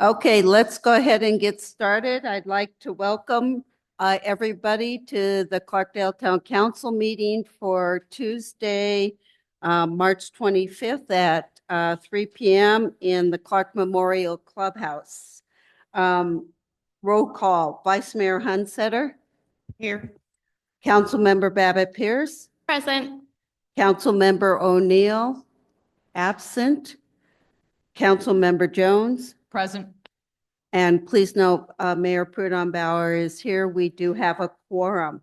Okay, let's go ahead and get started. I'd like to welcome everybody to the Clarkdale Town Council meeting for Tuesday, March 25th at 3 p.m. in the Clark Memorial Clubhouse. Roll call, Vice Mayor Hunsetter, Here. Councilmember Babbitt Pierce, Present. Councilmember O'Neill, absent, Councilmember Jones, Present. and please note, Mayor Prudhomme Bauer is here. We do have a quorum.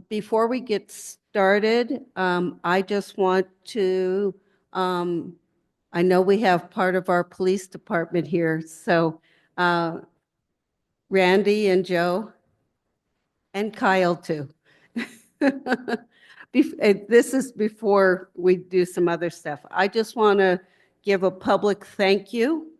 Before we get started, I just want to, I know we have part of our police department here, so Randy and Joe and Kyle too. This is before we do some other stuff. I just want to give a public thank you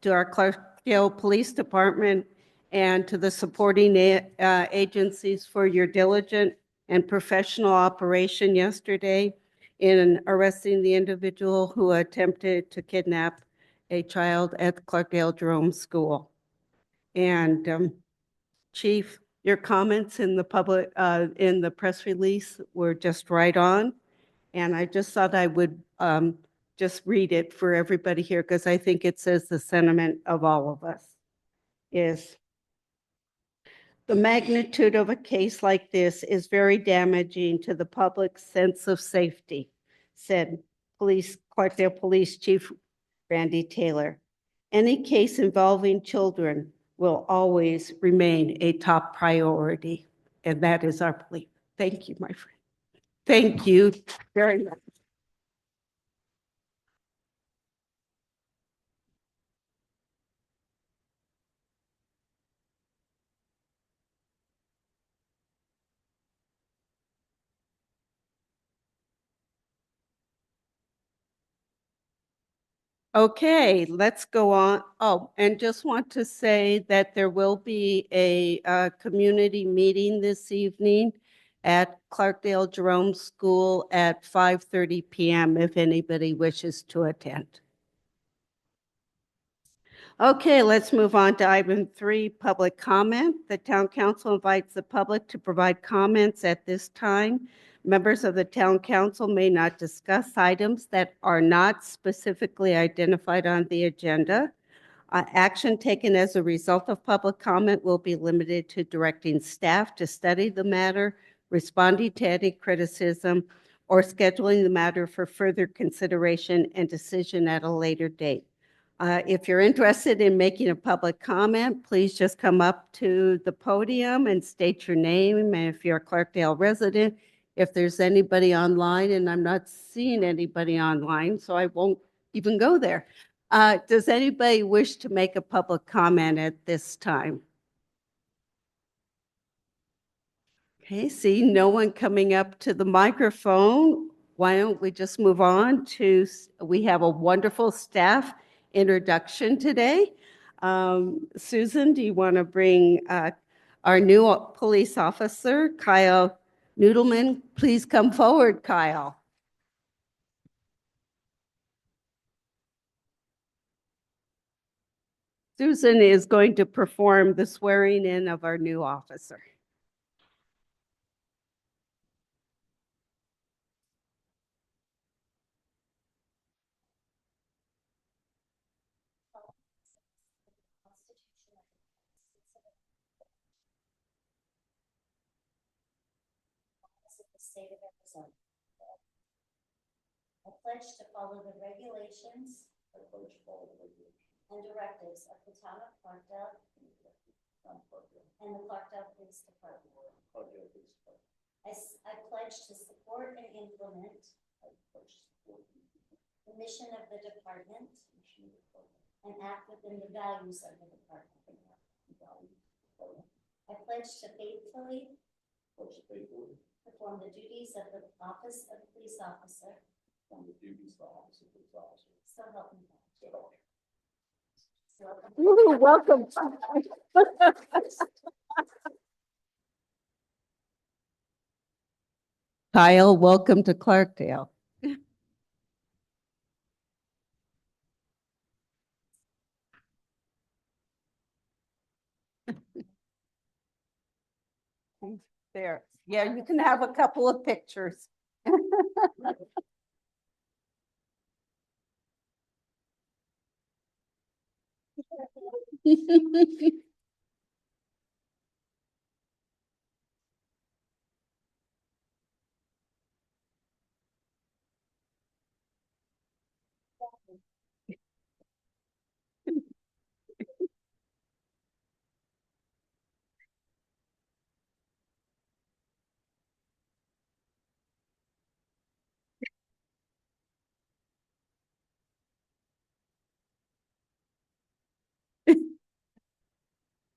to our Clarkdale Police Department and to the supporting agencies for your diligent and professional operation yesterday in arresting the individual who attempted to kidnap a child at Clarkdale Jerome School. And Chief, your comments in the in the press release were just right on. And I just thought I would just read it for everybody here because I think it says the sentiment of all of us is the magnitude of a case like this is very damaging to the public's sense of safety, said Clarkdale Police Chief Randy Taylor. Any case involving children will always remain a top priority, and that is our belief. Thank you, my friend. Thank you very much. Okay, let's go on. Oh, and just want to say that there will be a community meeting this evening at Clarkdale Jerome School at 5:30 p.m. if anybody wishes to attend. Okay, let's move on to item 3, public comment. The town council invites the public to provide comments at this time. Members of the town council may not discuss items that are not specifically identified on the agenda. Action taken as a result of public comment will be limited to directing staff to study the matter, responding to any criticism, or scheduling the matter for further consideration and decision at a later date. If you're interested in making a public comment, please just come up to the podium and state your name. And if you're a Clarkdale resident, if there's anybody online, and I'm not seeing anybody online, so I won't even go there. Does anybody wish to make a public comment at this time? Okay, see no one coming up to the microphone. Why don't we just move on to, we have a wonderful staff introduction today. Susan, do you want to bring our new police officer, Kyle Noodleman? Please come forward, Kyle. Susan is going to perform the swearing in of our new officer. State of Arizona. I pledge to follow the regulations and directives of the town of Clarkdale and the Clarkdale Police Department. I pledge to support and implement the mission of the department and act within the values of the department. I pledge to faithfully perform the duties of the office of police officer. So help me God. Ooh, welcome. Kyle, welcome to Clarkdale. There. Yeah, you can have a couple of pictures.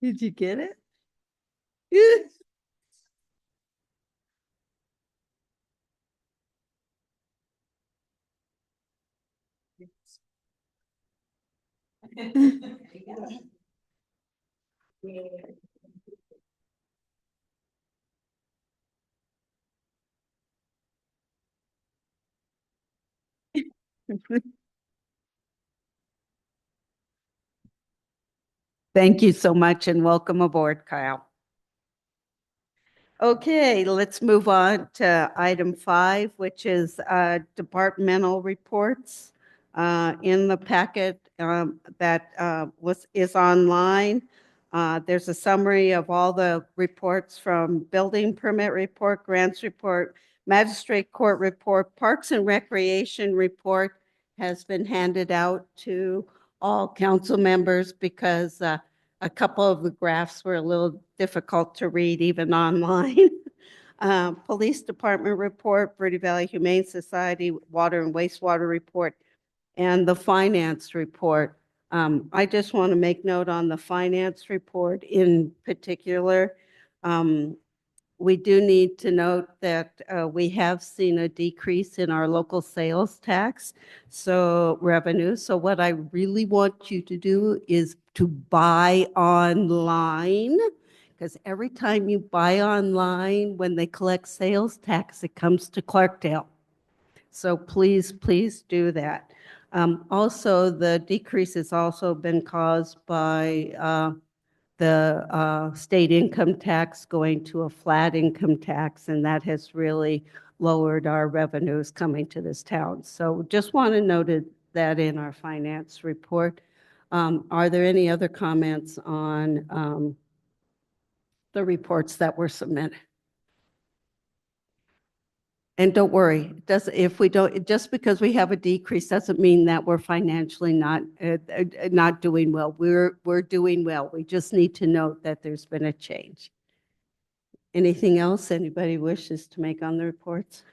Did you get it? Thank you so much and welcome aboard, Kyle. Okay, let's move on to item 5, which is departmental reports. In the packet that is online, there's a summary of all the reports from building permit report, grants report, magistrate court report, parks and recreation report has been handed out to all council members because a couple of the graphs were a little difficult to read even online. Police Department report, Verde Valley Humane Society water and wastewater report, and the finance report. I just want to make note on the finance report in particular. We do need to note that we have seen a decrease in our local sales tax revenue. So what I really want you to do is to buy online, because every time you buy online, when they collect sales tax, it comes to Clarkdale. So please, please do that. Also, the decrease has also been caused by the state income tax going to a flat income tax, and that has really lowered our revenues coming to this town. So just want to note that in our finance report. Are there any other comments on the reports that were submitted? And don't worry, if we don't, just because we have a decrease doesn't mean that we're financially not doing well. We're doing well. We just need to note that there's been a change. Anything else anybody wishes to make on the reports?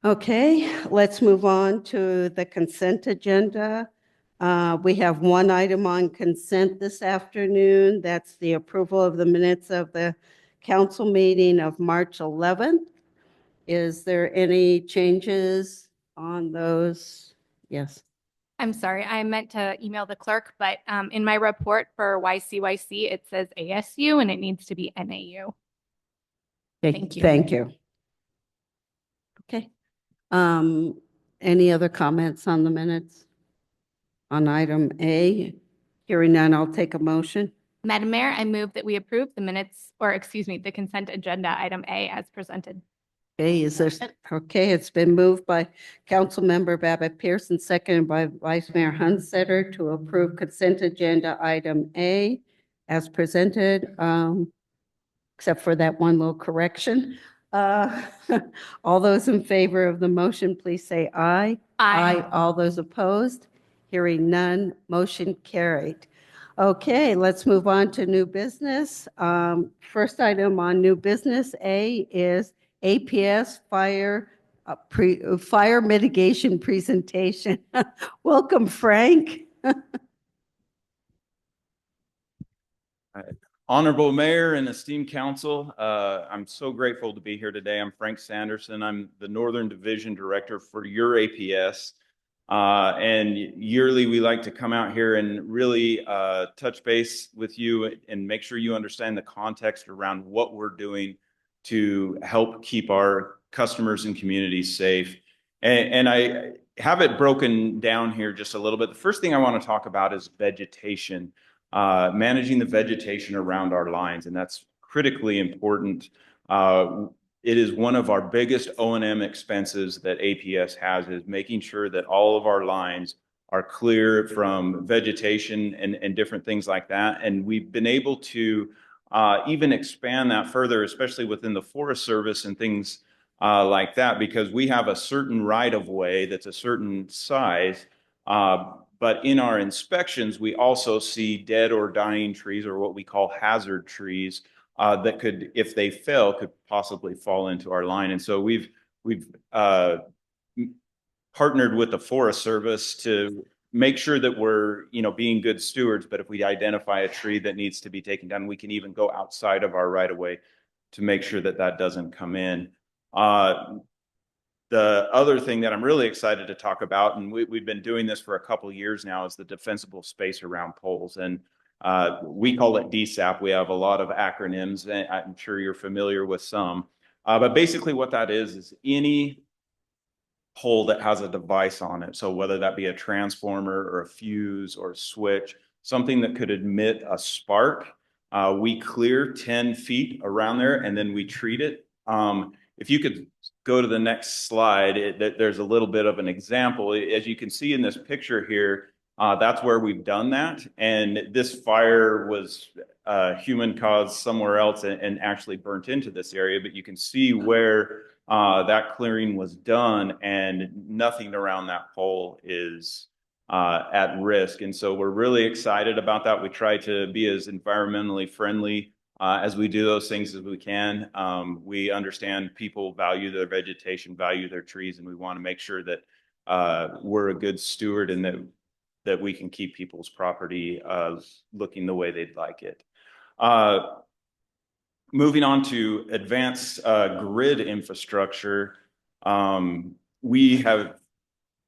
Okay, let's move on to the consent agenda. We have one item on consent this afternoon. That's the approval of the minutes of the council meeting of March 11th. Is there any changes on those? Yes. I'm sorry, I meant to email the clerk, but in my report for YCYC, it says ASU and it needs to be NAU. Okay, Thank you. Thank you. Okay. Any other comments on the minutes? On item A? Hearing none, I'll take a motion. Madam Mayor, I move that we approve the minutes, or excuse me, the consent agenda item A as presented. Okay, it's been moved by Councilmember Babbitt Pearson, seconded by Vice Mayor Hunsetter to approve consent agenda item A as presented, except for that one little correction. All those in favor of the motion, please say aye. Aye. All those opposed? Hearing none, motion carried. Okay, let's move on to new business. First item on new business A is APS fire mitigation presentation. Welcome, Frank. Honorable Mayor and esteemed council, I'm so grateful to be here today. I'm Frank Sanderson. I'm the Northern Division Director for your APS. And yearly, we like to come out here and really touch base with you and make sure you understand the context around what we're doing to help keep our customers and communities safe. And I have it broken down here just a little bit. The first thing I want to talk about is vegetation. managing the vegetation around our lines, and that's critically important. It is one of our biggest O&M expenses that APS has, is making sure that all of our lines are clear from vegetation and different things like that. And we've been able to even expand that further, especially within the Forest Service and things like that, because we have a certain right of way that's a certain size. But in our inspections, we also see dead or dying trees, or what we call hazard trees, that could, if they fail, could possibly fall into our line. And so we've partnered with the Forest Service to make sure that we're, being good stewards. But if we identify a tree that needs to be taken down, we can even go outside of our right of way to make sure that that doesn't come in. The other thing that I'm really excited to talk about, and we've been doing this for a couple of years now, is the defensible space around poles. And we call it DSAP. We have a lot of acronyms, and I'm sure you're familiar with some. But basically what that is any pole that has a device on it. So whether that be a transformer or a fuse or a switch, something that could emit a spark, we clear 10 feet around there, and then we treat it. If you could go to the next slide, there's a little bit of an example. As you can see in this picture here, that's where we've done that. And this fire was human caused somewhere else and actually burnt into this area. But you can see where that clearing was done, and nothing around that pole is at risk. And so we're really excited about that. We try to be as environmentally friendly as we do those things as we can. We understand people value their vegetation, value their trees, and we want to make sure that we're a good steward and that we can keep people's property looking the way they'd like it. Moving on to advanced grid infrastructure, we have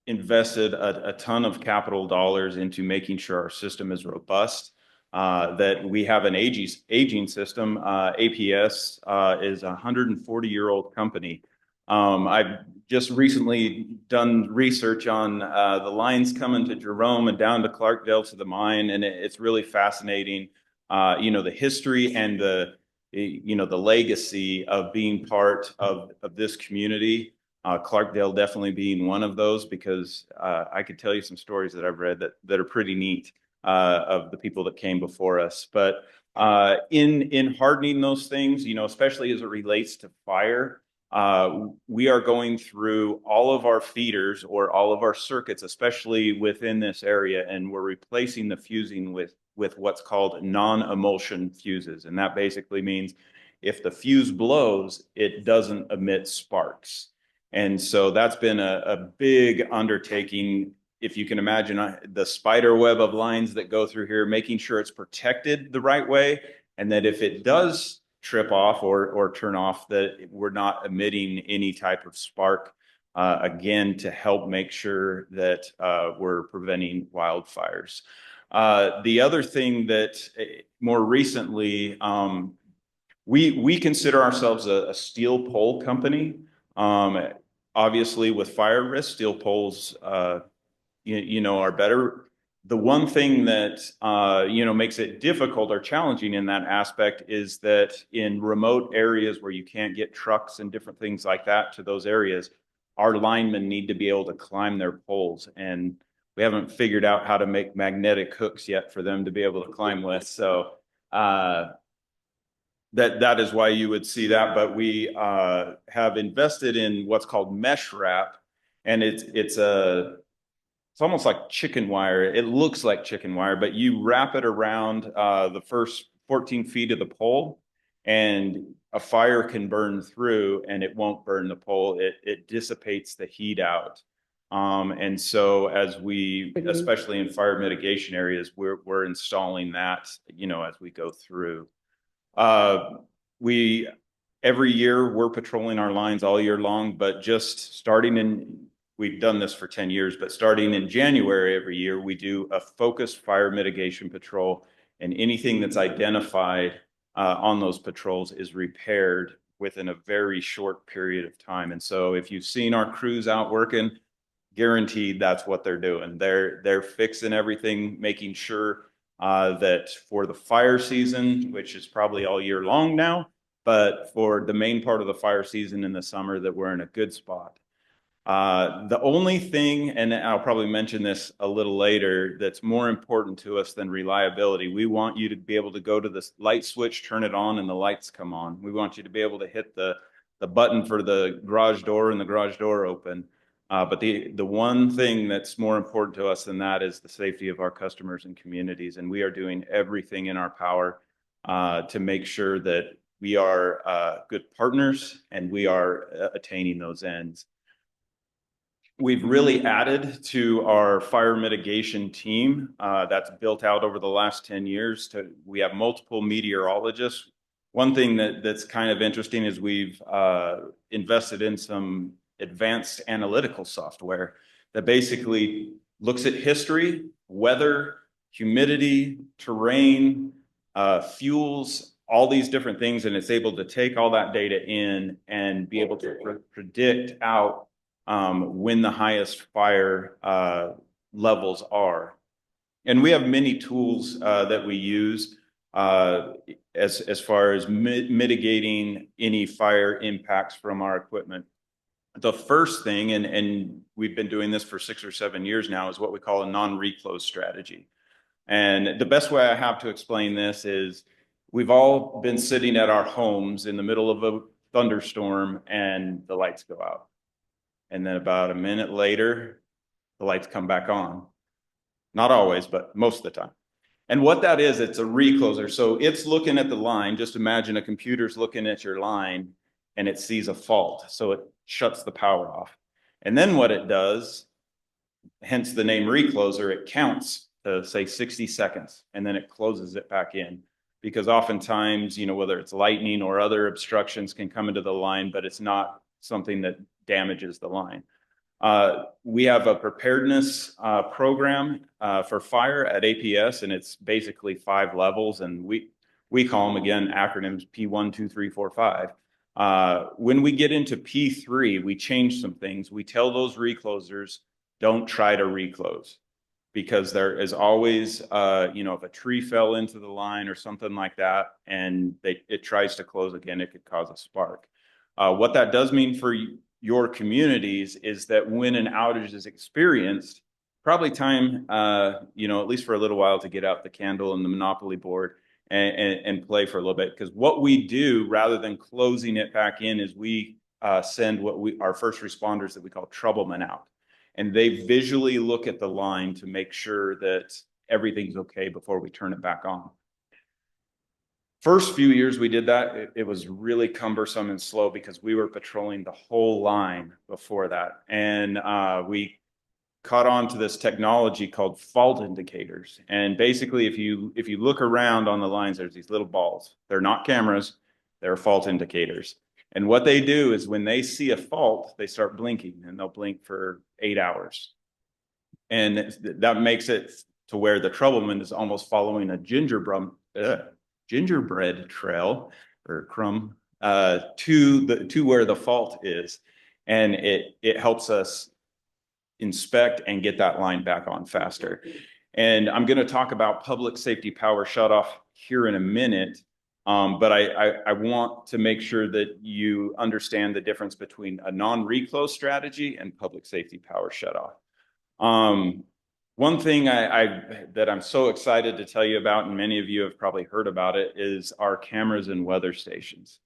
invested a ton of capital dollars into making sure our system is robust, that we have an aging system. APS is a 140-year-old company. I've just recently done research on the lines coming to Jerome and down to Clarkdale to the mine, and it's really fascinating, the history and the legacy of being part of this community. Clarkdale definitely being one of those, because I could tell you some stories that I've read that are pretty neat of the people that came before us. But in hardening those things, especially as it relates to fire, we are going through all of our feeders or all of our circuits, especially within this area, and we're replacing the fusing with what's called non-emulsion fuses. And that basically means if the fuse blows, it doesn't emit sparks. And so that's been a big undertaking. If you can imagine the spider web of lines that go through here, making sure it's protected the right way, and that if it does trip off or turn off, that we're not emitting any type of spark, again, to help make sure that we're preventing wildfires. The other thing that more recently, we consider ourselves a steel pole company. Obviously, with fire risk, steel poles, are better. The one thing that, makes it difficult or challenging in that aspect is that in remote areas where you can't get trucks and different things like that to those areas, our linemen need to be able to climb their poles. And we haven't figured out how to make magnetic hooks yet for them to be able to climb with. So that is why you would see that. But we have invested in what's called mesh wrap, and it's almost like chicken wire. It looks like chicken wire, but you wrap it around the first 14 feet of the pole, and a fire can burn through, and it won't burn the pole. It dissipates the heat out. And so as especially in fire mitigation areas, we're installing that, as we go through. Every year we're patrolling our lines all year long, but just we've done this for 10 years, but starting in January every year, we do a focused fire mitigation patrol, and anything that's identified on those patrols is repaired within a very short period of time. And so if you've seen our crews out working, guaranteed that's what they're doing. They're fixing everything, making sure that for the fire season, which is probably all year long now, but for the main part of the fire season in the summer, that we're in a good spot. The only thing, and I'll probably mention this a little later, that's more important to us than reliability, we want you to be able to go to the light switch, turn it on, and the lights come on. We want you to be able to hit the button for the garage door and the garage door open. But the one thing that's more important to us than that is the safety of our customers and communities. And we are doing everything in our power to make sure that we are good partners and we are attaining those ends. We've really added to our fire mitigation team that's built out over the last 10 years. We have multiple meteorologists. One thing that's kind of interesting is we've invested in some advanced analytical software that basically looks at history, weather, humidity, terrain, fuels, all these different things, and it's able to take all that data in and be able to predict out when the highest fire levels are. And we have many tools that we use as far as mitigating any fire impacts from our equipment. The first thing, and we've been doing this for 6 or 7 years now, is what we call a non-reclose strategy. And the best way I have to explain this is we've all been sitting at our homes in the middle of a thunderstorm and the lights go out. And then about a minute later, the lights come back on. Not always, but most of the time. And what that is, it's a recloser. So it's looking at the line. Just imagine a computer's looking at your line and it sees a fault. So it shuts the power off. And then what it does, hence the name recloser, it counts to say 60 seconds and then it closes it back in. Because oftentimes, whether it's lightning or other obstructions can come into the line, but it's not something that damages the line. We have a preparedness program for fire at APS, and it's basically 5 levels, and we call them, again, acronyms P1, 2, 3, 4, 5. When we get into P3, we change some things. We tell those reclosers, don't try to reclose, because there is always, if a tree fell into the line or something like that, and it tries to close again, it could cause a spark. What that does mean for your communities is that when an outage is experienced, probably time, at least for a little while, to get out the candle and the Monopoly board and play for a little bit. Because what we do, rather than closing it back in, is we send our first responders that we call troublemen out. And they visually look at the line to make sure that everything's okay before we turn it back on. First few years we did that, it was really cumbersome and slow because we were patrolling the whole line before that. And we caught on to this technology called fault indicators. And basically, if you look around on the lines, there's these little balls. They're not cameras, they're fault indicators. And what they do is when they see a fault, they start blinking, and they'll blink for 8 hours. And that makes it to where the troubleman is almost following a gingerbread trail or crumb to where the fault is, and it helps us inspect and get that line back on faster. And I'm going to talk about public safety power shutoff here in a minute, but I want to make sure that you understand the difference between a non-reclose strategy and public safety power shutoff. One thing that I'm so excited to tell you about, and many of you have probably heard about it, is our cameras and weather stations.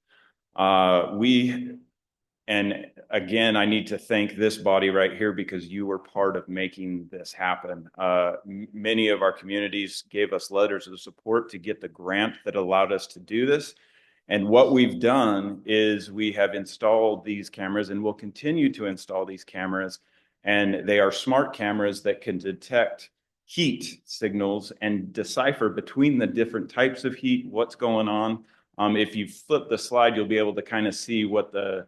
And again, I need to thank this body right here because you were part of making this happen. Many of our communities gave us letters of support to get the grant that allowed us to do this. And what we've done is we have installed these cameras and will continue to install these cameras. And they are smart cameras that can detect heat signals and decipher between the different types of heat, what's going on. If you flip the slide, you'll be able to kind of see what the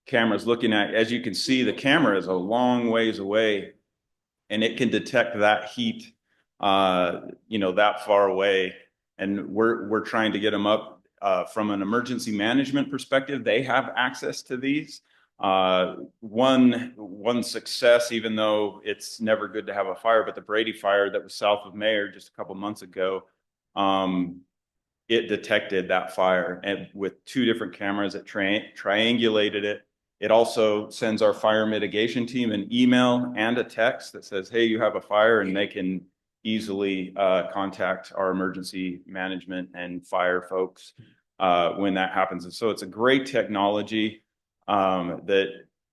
camera's looking at. As you can see, the camera is a long ways away, and it can detect that heat, that far away. And we're trying to get them up from an emergency management perspective. They have access to these. One success, even though it's never good to have a fire, but the Brady fire that was south of Mayer just a couple months ago, it detected that fire, and with 2 different cameras, it triangulated it. It also sends our fire mitigation team an email and a text that says, hey, you have a fire, and they can easily contact our emergency management and fire folks when that happens. And so it's a great technology that,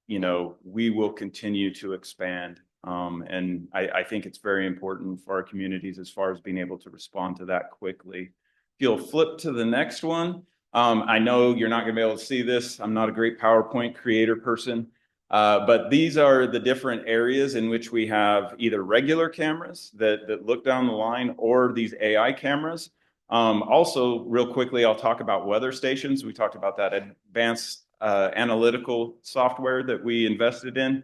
you know, we will continue to expand. And I think it's very important for our communities as far as being able to respond to that quickly. If you'll flip to the next one. I know you're not going to be able to see this. I'm not a great PowerPoint creator person, but these are the different areas in which we have either regular cameras that look down the line or these AI cameras. Also, real quickly, I'll talk about weather stations. We talked about that advanced analytical software that we invested in.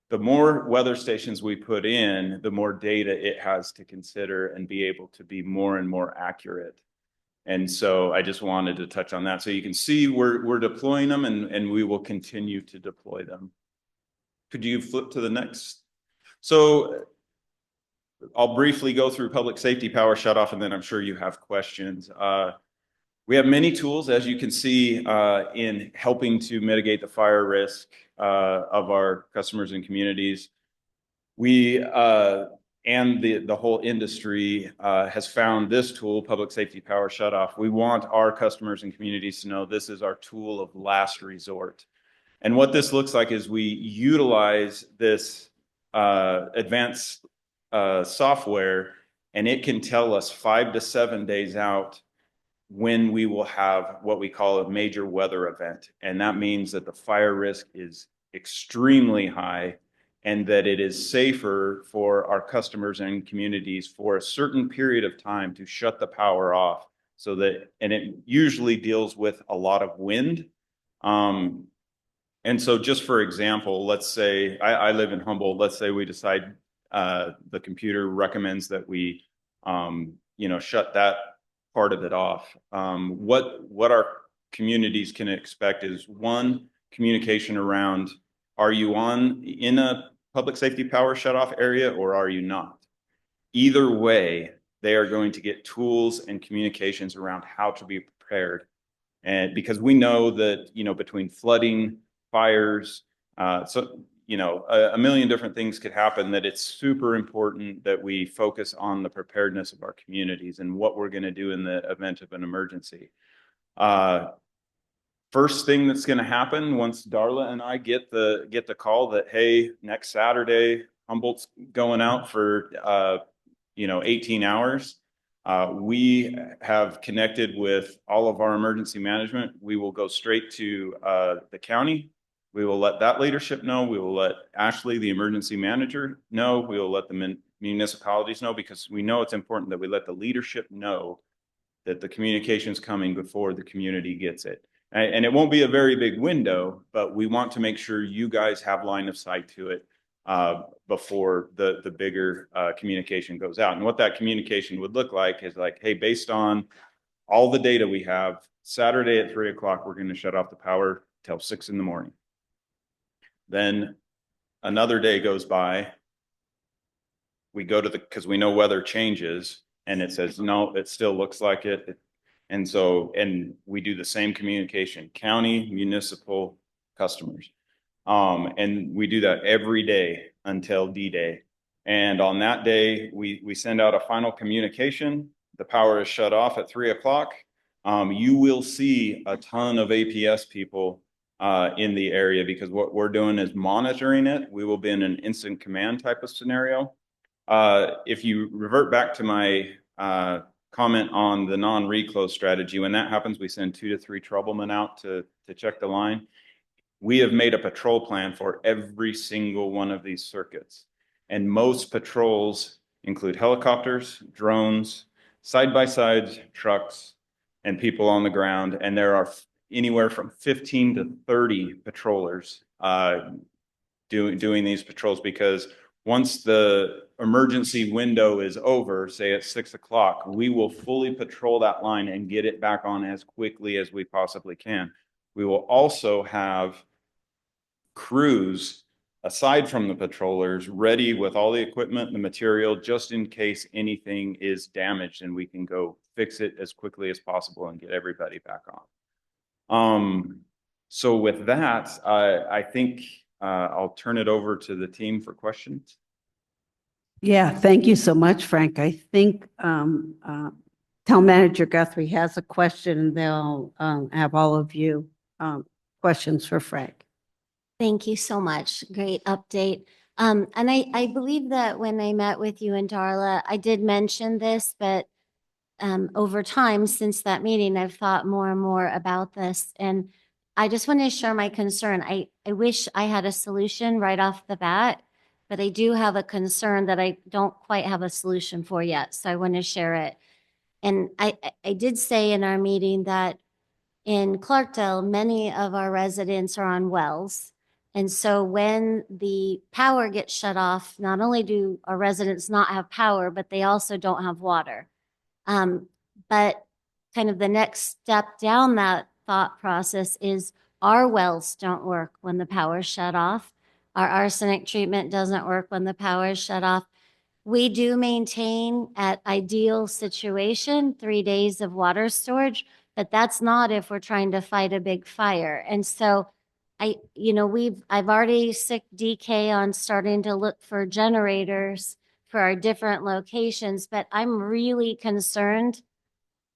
The more weather stations we put in, the more data it has to consider and be able to be more and more accurate. And so I just wanted to touch on that. So you can see we're deploying them, and we will continue to deploy them. Could you flip to the next? So I'll briefly go through public safety power shutoff, and then I'm sure you have questions. We have many tools, as you can see, in helping to mitigate the fire risk of our customers and communities. We and the whole industry has found this tool, Public Safety Power Shutoff. We want our customers and communities to know this is our tool of last resort. And what this looks like is we utilize this advanced software, and it can tell us 5 to 7 days out when we will have what we call a major weather event. And that means that the fire risk is extremely high, and that it is safer for our customers and communities for a certain period of time to shut the power off. So that, and it usually deals with a lot of wind. And so just for example, let's say I live in Humboldt. Let's say we decide the computer recommends that we, shut that part of it off. What our communities can expect is, one, communication around, are you in a public safety power shutoff area or are you not? Either way, they are going to get tools and communications around how to be prepared. And because we know that, between flooding, fires, a million different things could happen, that it's super important that we focus on the preparedness of our communities and what we're going to do in the event of an emergency. First thing that's going to happen once Darla and I get the call that, hey, next Saturday, Humboldt's going out for 18 hours. We have connected with all of our emergency management. We will go straight to the county. We will let that leadership know. We will let Ashley, the emergency manager, know. We will let the municipalities know, because we know it's important that we let the leadership know that the communication is coming before the community gets it. And it won't be a very big window, but we want to make sure you guys have line of sight to it before the bigger communication goes out. And what that communication would look like is like, hey, based on all the data we have, Saturday at 3 o'clock, we're going to shut off the power till 6 in the morning. Then another day goes by. We go to because we know weather changes, and it says, no, it still looks like it. And we do the same communication, county, municipal, customers. And we do that every day until D-Day. And on that day, we send out a final communication. The power is shut off at 3 o'clock. You will see a ton of APS people in the area, because what we're doing is monitoring it. We will be in an instant command type of scenario. If you revert back to my comment on the non-reclose strategy, when that happens, we send 2 to 3 troublemen out to check the line. We have made a patrol plan for every single one of these circuits. And most patrols include helicopters, drones, side-by-sides, trucks, and people on the ground. And there are anywhere from 15 to 30 patrollers doing these patrols, because once the emergency window is over, say at 6 o'clock, we will fully patrol that line and get it back on as quickly as we possibly can. We will also have crews, aside from the patrollers, ready with all the equipment and the material, just in case anything is damaged, and we can go fix it as quickly as possible and get everybody back on. So with that, I think I'll turn it over to the team for questions. Yeah, thank you so much, Frank. I think Town Manager Guthrie has a question, and they'll have all of you questions for Frank. Thank you so much. Great update. And I believe that when I met with you and Darla, I did mention this, but over time since that meeting, I've thought more and more about this. And I just want to share my concern. I wish I had a solution right off the bat, but I do have a concern that I don't quite have a solution for yet. So I want to share it. And I did say in our meeting that in Clarkdale, many of our residents are on wells. And so when the power gets shut off, not only do our residents not have power, but they also don't have water. But kind of the next step down that thought process is our wells don't work when the power is shut off. Our arsenic treatment doesn't work when the power is shut off. We do maintain at ideal situation 3 days of water storage, but that's not if we're trying to fight a big fire. And so I've already sick DK on starting to look for generators for our different locations, but I'm really concerned.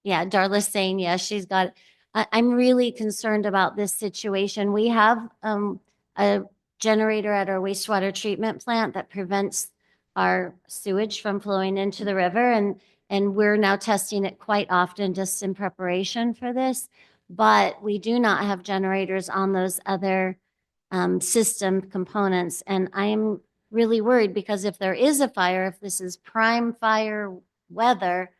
Yeah, Darla's saying, yes, she's got it. I'm really concerned about this situation. We have a generator at our wastewater treatment plant that prevents our sewage from flowing into the river. And we're now testing it quite often just in preparation for this. But we do not have generators on those other system components. And I'm really worried because if there is a fire, if this is prime fire weather,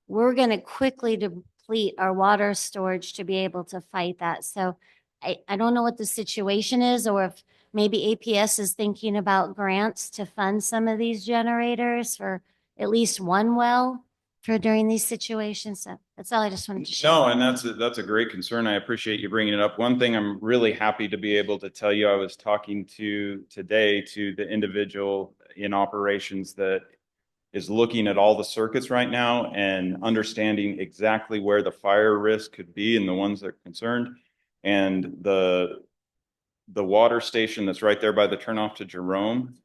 we're going to quickly deplete our water storage to be able to fight that. So I don't know what the situation is, or if maybe APS is thinking about grants to fund some of these generators for at least one well for during these situations. So that's all I just wanted to share. No, and that's a great concern. I appreciate you bringing it up. One thing I'm really happy to be able to tell you, I was talking to today to the individual in operations that is looking at all the circuits right now and understanding exactly where the fire risk could be and the ones that are concerned. And the water station that's right there by the turnoff to Jerome,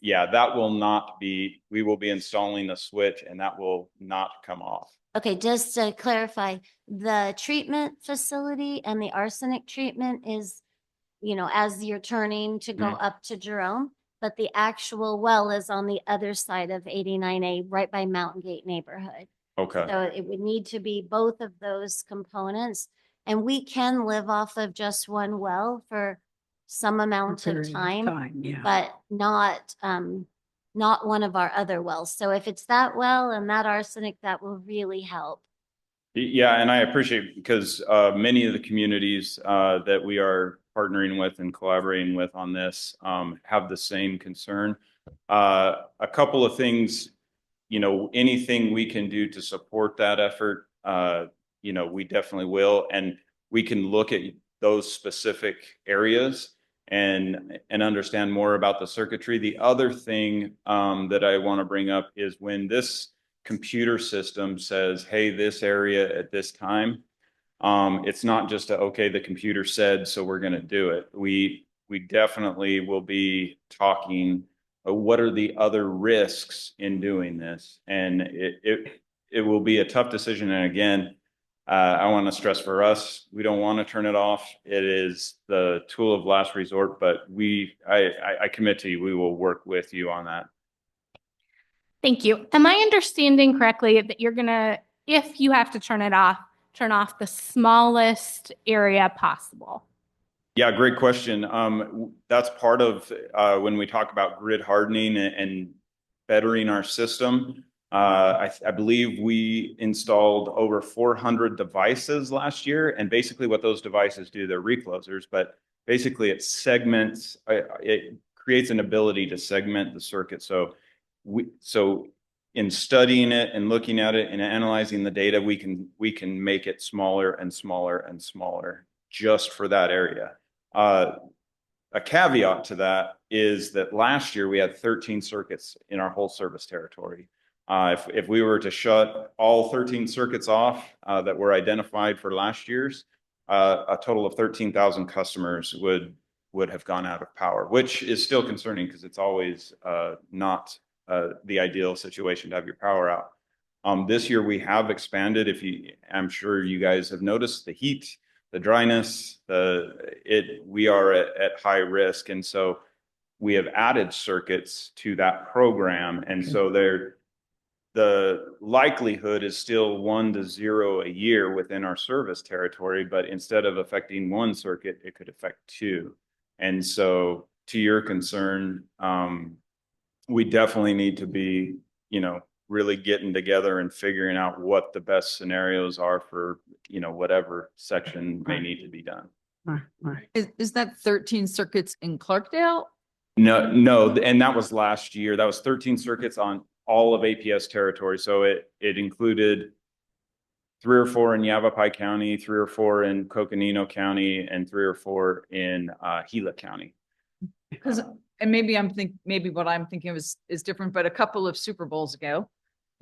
yeah, that will not be, we will be installing a switch and that will not come off. Okay, just to clarify, the treatment facility and the arsenic treatment is, as you're turning to go up to Jerome, but the actual well is on the other side of 89A, right by Mountain Gate neighborhood. Okay. So it would need to be both of those components. And we can live off of just one well for some amount of time, Yeah. but not one of our other wells. So if it's that well and that arsenic, that will really help. Yeah, and I appreciate because many of the communities that we are partnering with and collaborating with on this have the same concern. A couple of things, anything we can do to support that effort, we definitely will. And we can look at those specific areas and understand more about the circuitry. The other thing that I want to bring up is when this computer system says, hey, this area at this time, it's not just okay, the computer said, so we're going to do it. We definitely will be talking what are the other risks in doing this, and it will be a tough decision. And again, I want to stress for us, we don't want to turn it off. It is the tool of last resort, but I commit to you, we will work with you on that. Thank you. Am I understanding correctly that you're going to, if you have to turn off the smallest area possible? Yeah, great question. That's part of when we talk about grid hardening and bettering our system. I believe we installed over 400 devices last year, and basically what those devices do, they're reclosers, but basically it segments, it creates an ability to segment the circuit. So in studying it and looking at it and analyzing the data, we can make it smaller and smaller and smaller just for that area. A caveat to that is that last year we had 13 circuits in our whole service territory. If we were to shut all 13 circuits off that were identified for last year's, a total of 13,000 customers would have gone out of power, which is still concerning because it's always not the ideal situation to have your power out. This year we have expanded. I'm sure you guys have noticed the heat, the dryness, we are at high risk. And so we have added circuits to that program. And so the likelihood is still 1 to 0 a year within our service territory, but instead of affecting one circuit, it could affect two. And so to your concern, we definitely need to be, really getting together and figuring out what the best scenarios are for, whatever section may need to be done. Right. Is that 13 circuits in Clarkdale? No, and that was last year. That was 13 circuits on all of APS territory. So it included 3 or 4 in Yavapai County, 3 or 4 in Coconino County, and 3 or 4 in Gila County. Because, and maybe what I'm thinking of is different, but a couple of Super Bowls ago,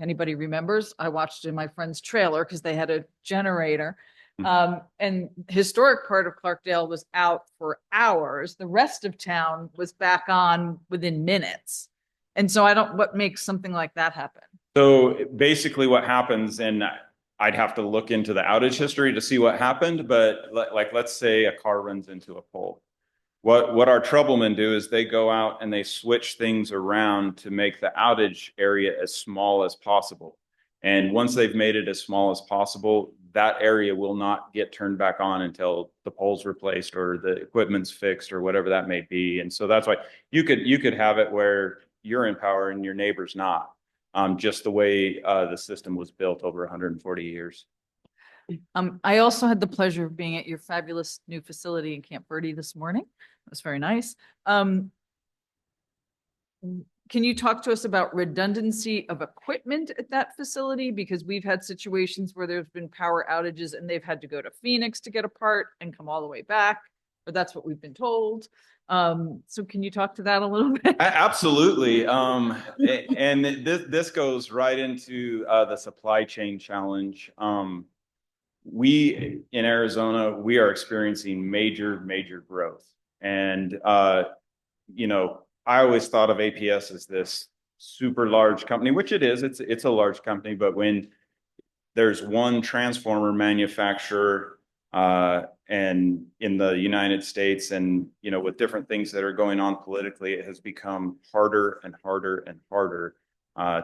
anybody remembers, I watched in my friend's trailer because they had a generator. And historic part of Clarkdale was out for hours. The rest of town was back on within minutes. And so what makes something like that happen? So basically what happens, and I'd have to look into the outage history to see what happened, but let's say a car runs into a pole. What our troublemen do is they go out and they switch things around to make the outage area as small as possible. And once they've made it as small as possible, that area will not get turned back on until the pole's replaced or the equipment's fixed or whatever that may be. And so that's why you could have it where you're in power and your neighbor's not, just the way the system was built over 140 years. I also had the pleasure of being at your fabulous new facility in Camp Verde this morning. It was very nice. Can you talk to us about redundancy of equipment at that facility? Because we've had situations where there's been power outages and they've had to go to Phoenix to get a part and come all the way back, or that's what we've been told. So can you talk to that a little bit? Absolutely. And this goes right into the supply chain challenge. We in Arizona, we are experiencing major growth. And, I always thought of APS as this super large company, which it is. It's a large company, but when there's one transformer manufacturer and in the United States and, with different things that are going on politically, it has become harder and harder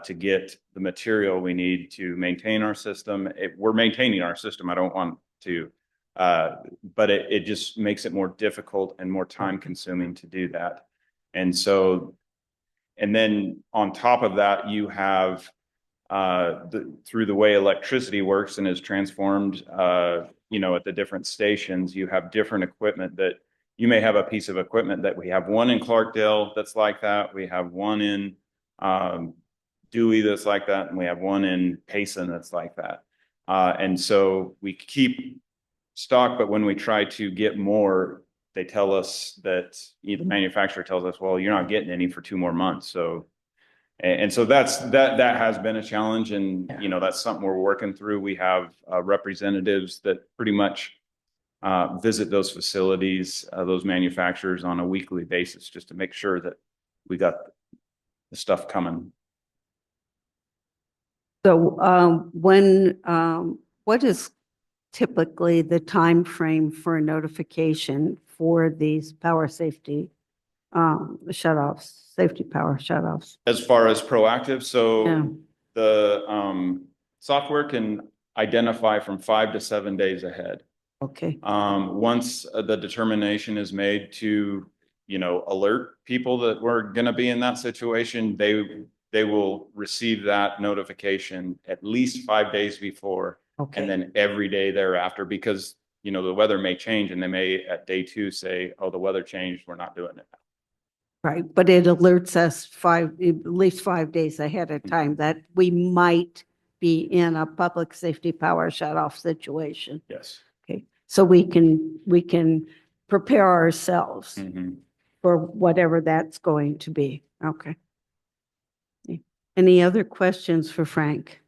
to get the material we need to maintain our system. We're maintaining our system. I don't want to, but it just makes it more difficult and more time consuming to do that. And so, and then on top of that, you have through the way electricity works and is transformed, at the different stations, you have different equipment that you may have a piece of equipment that we have one in Clarkdale that's like that. We have one in Dewey that's like that, and we have one in Payson that's like that. And so we keep stock, but when we try to get more, they tell us that the manufacturer tells us, well, you're not getting any for 2 more months. So, and so that has been a challenge, and that's something we're working through. We have representatives that pretty much visit those facilities, those manufacturers on a weekly basis, just to make sure that we got the stuff coming. So what is typically the time frame for a notification for these power safety shutoffs, safety power shutoffs? As far as proactive, so Yeah. the software can identify from 5 to 7 days ahead. Okay. Once the determination is made to, alert people that we're going to be in that situation, they will receive that notification at least 5 days before, Okay. and then every day thereafter, because the weather may change and they may at day 2 say, oh, the weather changed, we're not doing it now. Right, but it alerts us at least 5 days ahead of time that we might be in a public safety power shutoff situation. Yes. Okay, so we can prepare ourselves Mhm. for whatever that's going to be. Okay. Any other questions for Frank?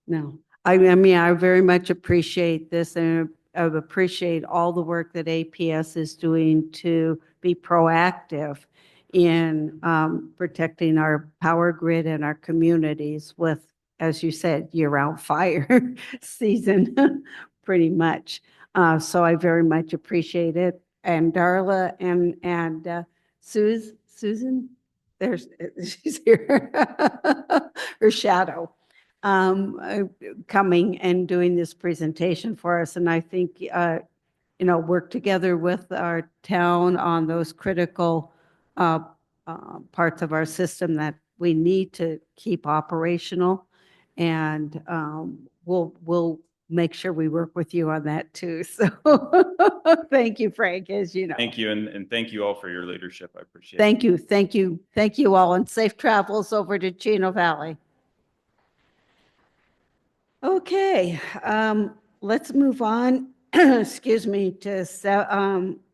No. I mean, I very much appreciate this, and I appreciate all the work that APS is doing to be proactive in protecting our power grid and our communities with, as you said, year-round fire season, pretty much. So I very much appreciate it. And Darla and Susan, there's, she's here, her shadow, coming and doing this presentation for us. And I think, work together with our town on those critical parts of our system that we need to keep operational. And we'll make sure we work with you on that too. So thank you, Frank, as you know. Thank you, and thank you all for your leadership. I appreciate it. Thank you, thank you, thank you all, and safe travels over to Chino Valley. Okay, let's move on, excuse me, to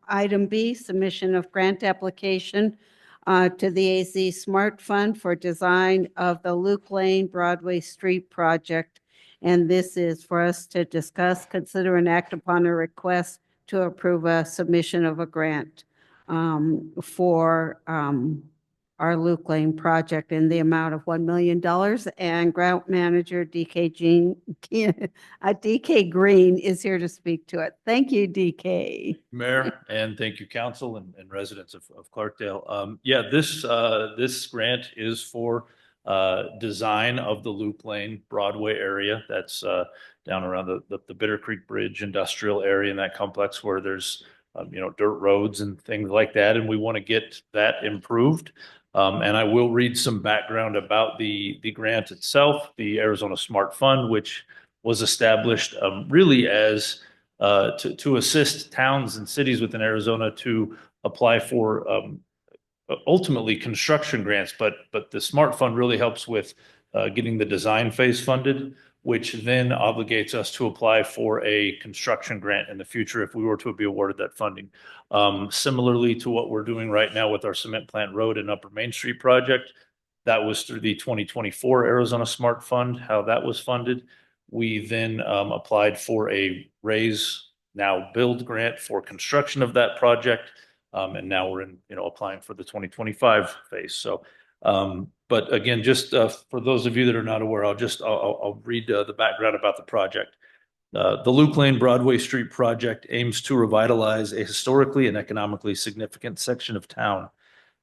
item B, submission of grant application to the AZ Smart Fund for design of the Luke Lane Broadway Street project. And this is for us to discuss, consider, and act upon a request to approve a submission of a grant for our Luke Lane project in the amount of $1 million, and grant manager DK Green is here to speak to it. Thank you, DK. Mayor, and thank you, council and residents of Clarkdale. Yeah, this grant is for design of the Loop Lane Broadway area. That's down around the Bitter Creek Bridge industrial area in that complex where there's dirt roads and things like that, and we want to get that improved. And I will read some background about the grant itself, the Arizona Smart Fund, which was established really as to assist towns and cities within Arizona to apply for ultimately construction grants. But the Smart Fund really helps with getting the design phase funded, which then obligates us to apply for a construction grant in the future if we were to be awarded that funding. Similarly to what we're doing right now with our Cement Plant Road and Upper Main Street project, that was through the 2024 Arizona Smart Fund, how that was funded. We then applied for a Raise Now Build grant for construction of that project. And now we're applying for the 2025 phase. So, but again, just for those of you that are not aware, I'll read the background about the project. The Luke Lane Broadway Street project aims to revitalize a historically and economically significant section of town.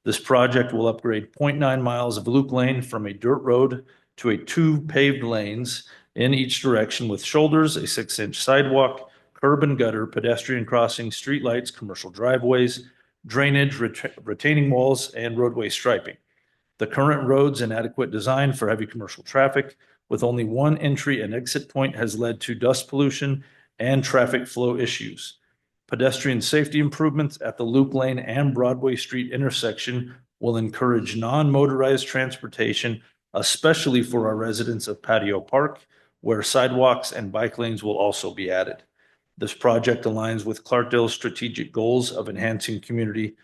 This project will upgrade 0.9 miles of Luke Lane from a dirt road to 2 paved lanes in each direction with shoulders, a 6-inch sidewalk, curb and gutter, pedestrian crossing, streetlights, commercial driveways, drainage, retaining walls, and roadway striping. The current road's inadequate design for heavy commercial traffic with only one entry and exit point has led to dust pollution and traffic flow issues. Pedestrian safety improvements at the Loop Lane and Broadway Street intersection will encourage non-motorized transportation, especially for our residents of Patio Park, where sidewalks and bike lanes will also be added. This project aligns with Clarkdale's strategic goals of enhancing community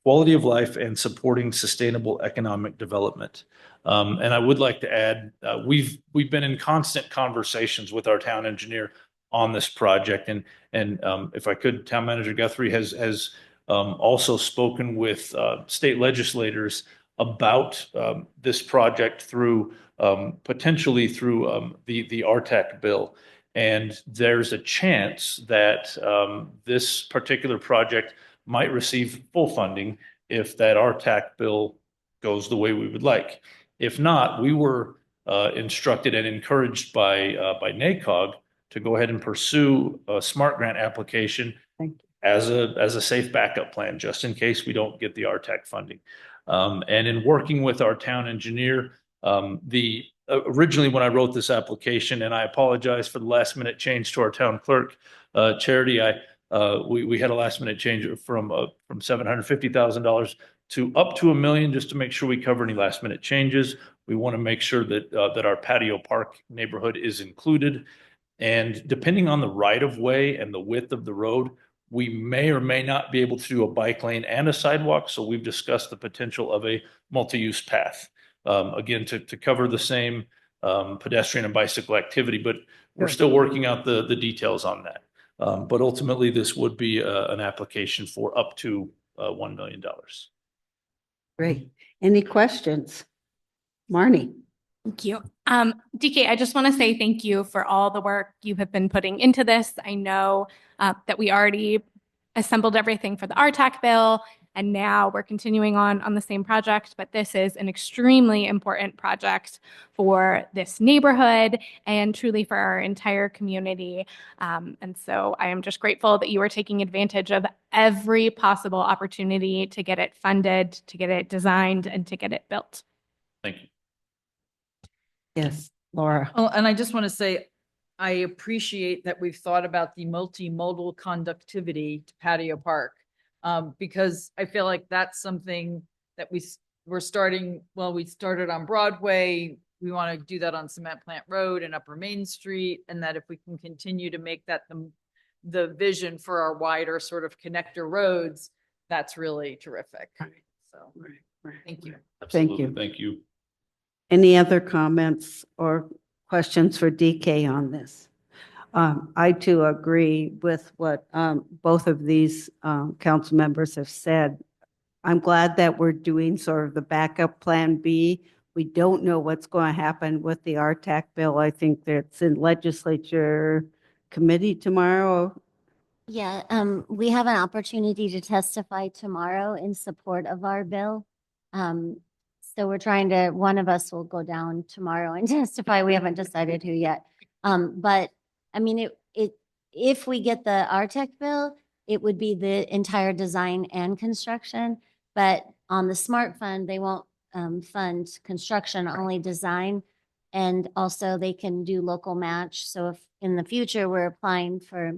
quality of life and supporting sustainable economic development. And I would like to add, we've been in constant conversations with our town engineer on this project, and if I could, Town Manager Guthrie has also spoken with state legislators about this project through potentially through the RTAC bill. And there's a chance that this particular project might receive full funding if that RTAC bill goes the way we would like. If not, we were instructed and encouraged by NACOG to go ahead and pursue a SMART grant application as a safe backup plan, just in case we don't get the RTAC funding. And in working with our town engineer, originally when I wrote this application, and I apologize for the last minute change to our town clerk, Charity, we had a last minute change from $750,000 to up to $1 million, just to make sure we cover any last minute changes. We want to make sure that our Patio Park neighborhood is included. And depending on the right of way and the width of the road, We may or may not be able to do a bike lane and a sidewalk, so we've discussed the potential of a multi-use path. Again, to cover the same pedestrian and bicycle activity, but we're Sure. still working out the details on that. But ultimately, this would be an application for up to $1 million. Great. Any questions? Marnie? Thank you. DK, I just want to say thank you for all the work you have been putting into this. I know that we already assembled everything for the RTAC bill, and now we're continuing on the same project, but this is an extremely important project for this neighborhood and truly for our entire community. And so I am just grateful that you are taking advantage of every possible opportunity to get it funded, to get it designed, and to get it built. Thank you. Yes, Laura. Oh, and I just want to say, I appreciate that we've thought about the multimodal conductivity to Patio Park. Because I feel like that's something that we're starting, well, we started on Broadway. We want to do that on Cement Plant Road and Upper Main Street. And that if we can continue to make that the vision for our wider sort of connector roads, that's really terrific. So thank you. Thank Absolutely. you. Thank you. Any other comments or questions for DK on this? I too agree with what both of these council members have said. I'm glad that we're doing sort of the backup plan B. We don't know what's going to happen with the RTAC bill. I think that's in legislature committee tomorrow. Yeah, we have an opportunity to testify tomorrow in support of our bill. So we're trying to, one of us will go down tomorrow and testify. We haven't decided who yet. But I mean, if we get the RTEC bill, it would be the entire design and construction. But on the SMART fund, they won't fund construction, only design. And also they can do local match. So if in the future we're applying for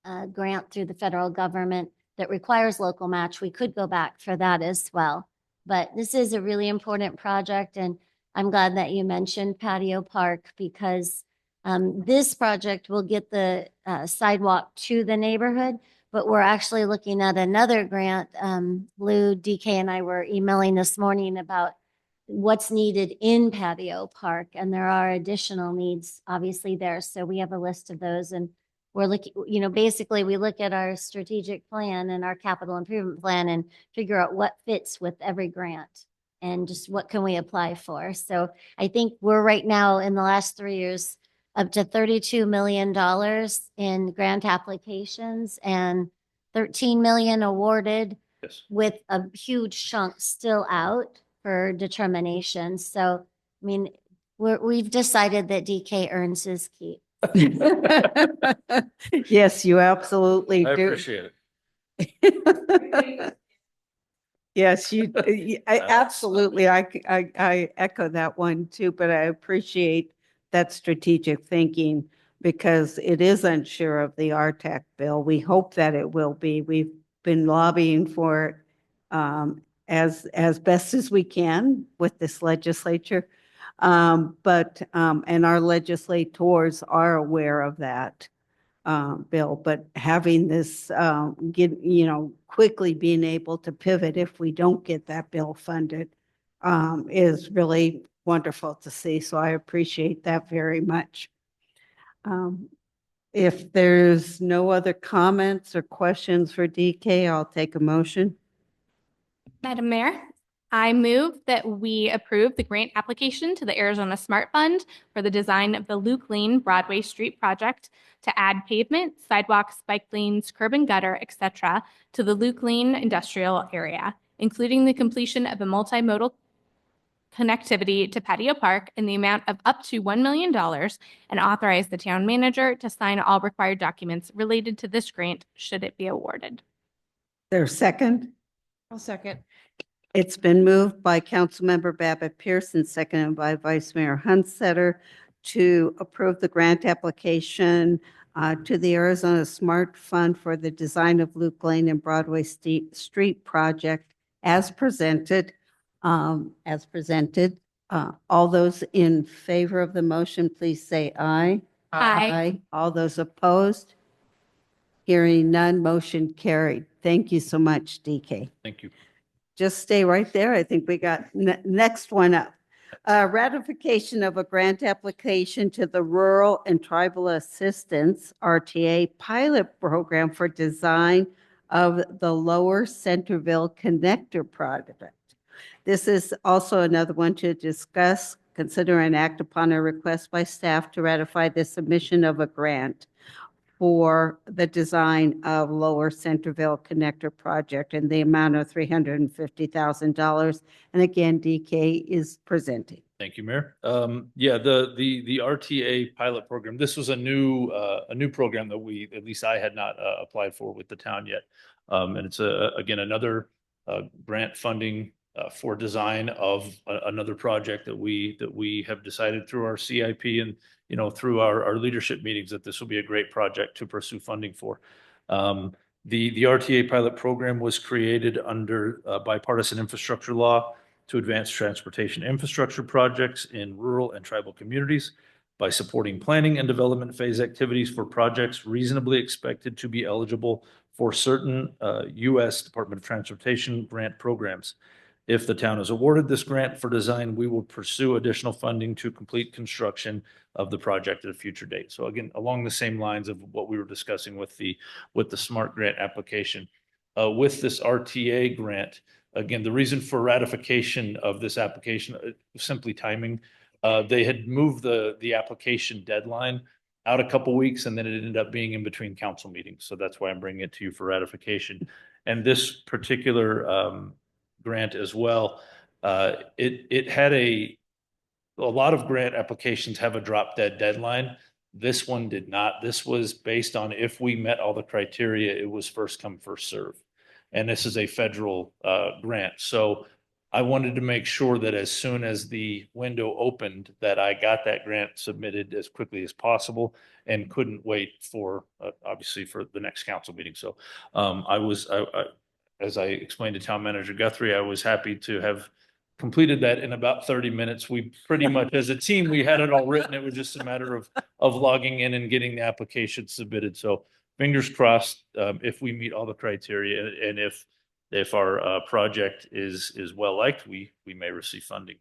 a grant through the federal government that requires local match, we could go back for that as well. But this is a really important project, and I'm glad that you mentioned Patio Park because this project will get the sidewalk to the neighborhood, but we're actually looking at another grant. Lou, DK, and I were emailing this morning about what's needed in Patio Park, and there are additional needs obviously there. So we have a list of those, and we're looking, basically we look at our strategic plan and our capital improvement plan and figure out what fits with every grant and just what can we apply for. So I think we're right now in the last 3 years up to $32 million in grant applications and 13 million awarded. Yes. With a huge chunk still out for determination. So, I mean, we've decided that DK earns his keep. Yes, you absolutely I do. appreciate it. Yes, absolutely. I echo that one too, but I appreciate that strategic thinking because it is unsure of the RTAC bill. We hope that it will be. We've been lobbying for it as best as we can with this legislature. And our legislators are aware of that bill, but having this quickly being able to pivot if we don't get that bill funded is really wonderful to see. So I appreciate that very much. If there's no other comments or questions for DK, I'll take a motion. Madam Mayor, I move that we approve the grant application to the Arizona Smart Fund for the design of the Luke Lane Broadway Street project to add pavement, sidewalks, bike lanes, curb and gutter, etc. to the Luke Lane industrial area, including the completion of a multimodal connectivity to Patio Park in the amount of up to $1 million and authorize the town manager to sign all required documents related to this grant should it be awarded. There's a second? I'll second. It's been moved by Councilmember Babbitt Pearson, seconded by Vice Mayor Hunsetter to approve the grant application to the Arizona Smart Fund for the design of Luke Lane and Broadway Street project as presented. All those in favor of the motion, please say aye. Aye. All those opposed? Hearing none, motion carried. Thank you so much, DK. Thank you. Just stay right there. I think we got next one up. Ratification of a grant application to the Rural and Tribal Assistance, RTA, pilot program for design of the Lower Centerville Connector project. This is also another one to discuss, consider and act upon a request by staff to ratify the submission of a grant for the design of Lower Centerville Connector project in the amount of $350,000. And again, DK is presenting. Thank you, Mayor. Yeah, the RTA pilot program, this was a new program that at least I had not applied for with the town yet. And it's again, another grant funding for design of another project that we have decided through our CIP and, you know, through our leadership meetings that this will be a great project to pursue funding for. The RTA pilot program was created under bipartisan infrastructure law to advance transportation infrastructure projects in rural and tribal communities by supporting planning and development phase activities for projects reasonably expected to be eligible for certain U.S. Department of Transportation grant programs. If the town is awarded this grant for design, we will pursue additional funding to complete construction of the project at a future date. So again, along the same lines of what we were discussing with the SMART grant application. With this RTA grant, again, the reason for ratification of this application is simply timing. They had moved the application deadline out a couple weeks, and then it ended up being in between council meetings. So that's why I'm bringing it to you for ratification. And this particular grant as well, it had a lot of grant applications have a drop dead deadline. This one did not. This was based on if we met all the criteria, it was first come, first serve. And this is a federal grant. So I wanted to make sure that as soon as the window opened, that I got that grant submitted as quickly as possible and couldn't wait for, obviously, for the next council meeting. So as I explained to Town Manager Guthrie, I was happy to have completed that in about 30 minutes. We pretty much, as a team, we had it all written. It was just a matter of logging in and getting the application submitted. So fingers crossed, if we meet all the criteria and if our project is well liked, we may receive funding.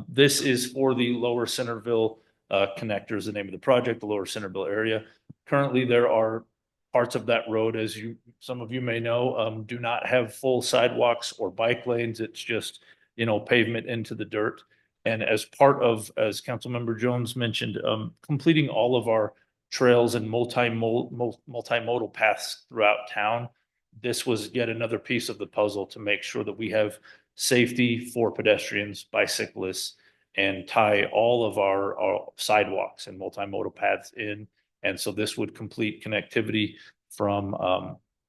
This is for the Lower Centerville Connector is the name of the project, the Lower Centerville area. Currently, there are parts of that road, as some of you may know, do not have full sidewalks or bike lanes. It's just, you know, pavement into the dirt. And as part of, as Councilmember Jones mentioned, completing all of our trails and multimodal paths throughout town, this was yet another piece of the puzzle to make sure that we have safety for pedestrians, bicyclists, and tie all of our sidewalks and multimodal paths in. And so this would complete connectivity from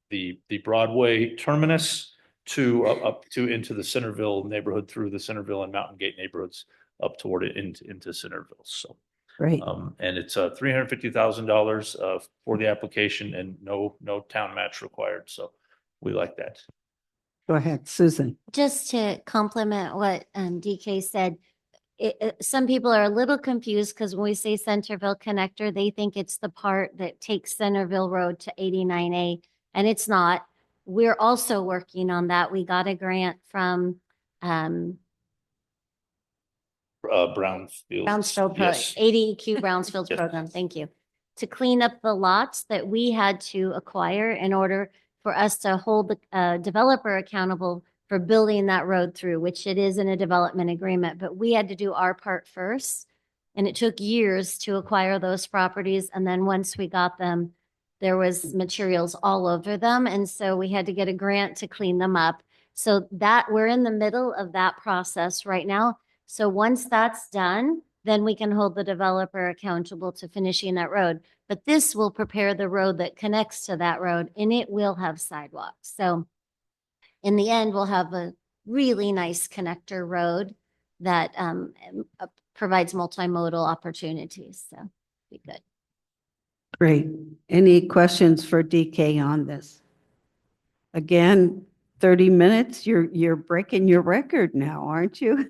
the Broadway terminus to up to into the Centerville neighborhood through the Centerville and Mountain Gate neighborhoods up toward it into Centerville. So Great. and it's $350,000 for the application and no town match required. So we like that. Go ahead, Susan. Just to complement what DK said, some people are a little confused because when we say Centerville Connector, they think it's the part that takes Centerville Road to 89A, and it's not. We're also working on that. We got a grant from Brownsfield. Yes. ADEQ Brownsfield Yes. program. Thank you. To clean up the lots that we had to acquire in order for us to hold the developer accountable for building that road through, which it is in a development agreement, but we had to do our part first. And it took years to acquire those properties. And then once we got them, there was materials all over them. And so we had to get a grant to clean them up. So that we're in the middle of that process right now. So once that's done, then we can hold the developer accountable to finishing that road. But this will prepare the road that connects to that road, and it will have sidewalks. So in the end, we'll have a really nice connector road that provides multimodal opportunities. So be good. Great. Any questions for DK on this? Again, 30 minutes, you're breaking your record now, aren't you?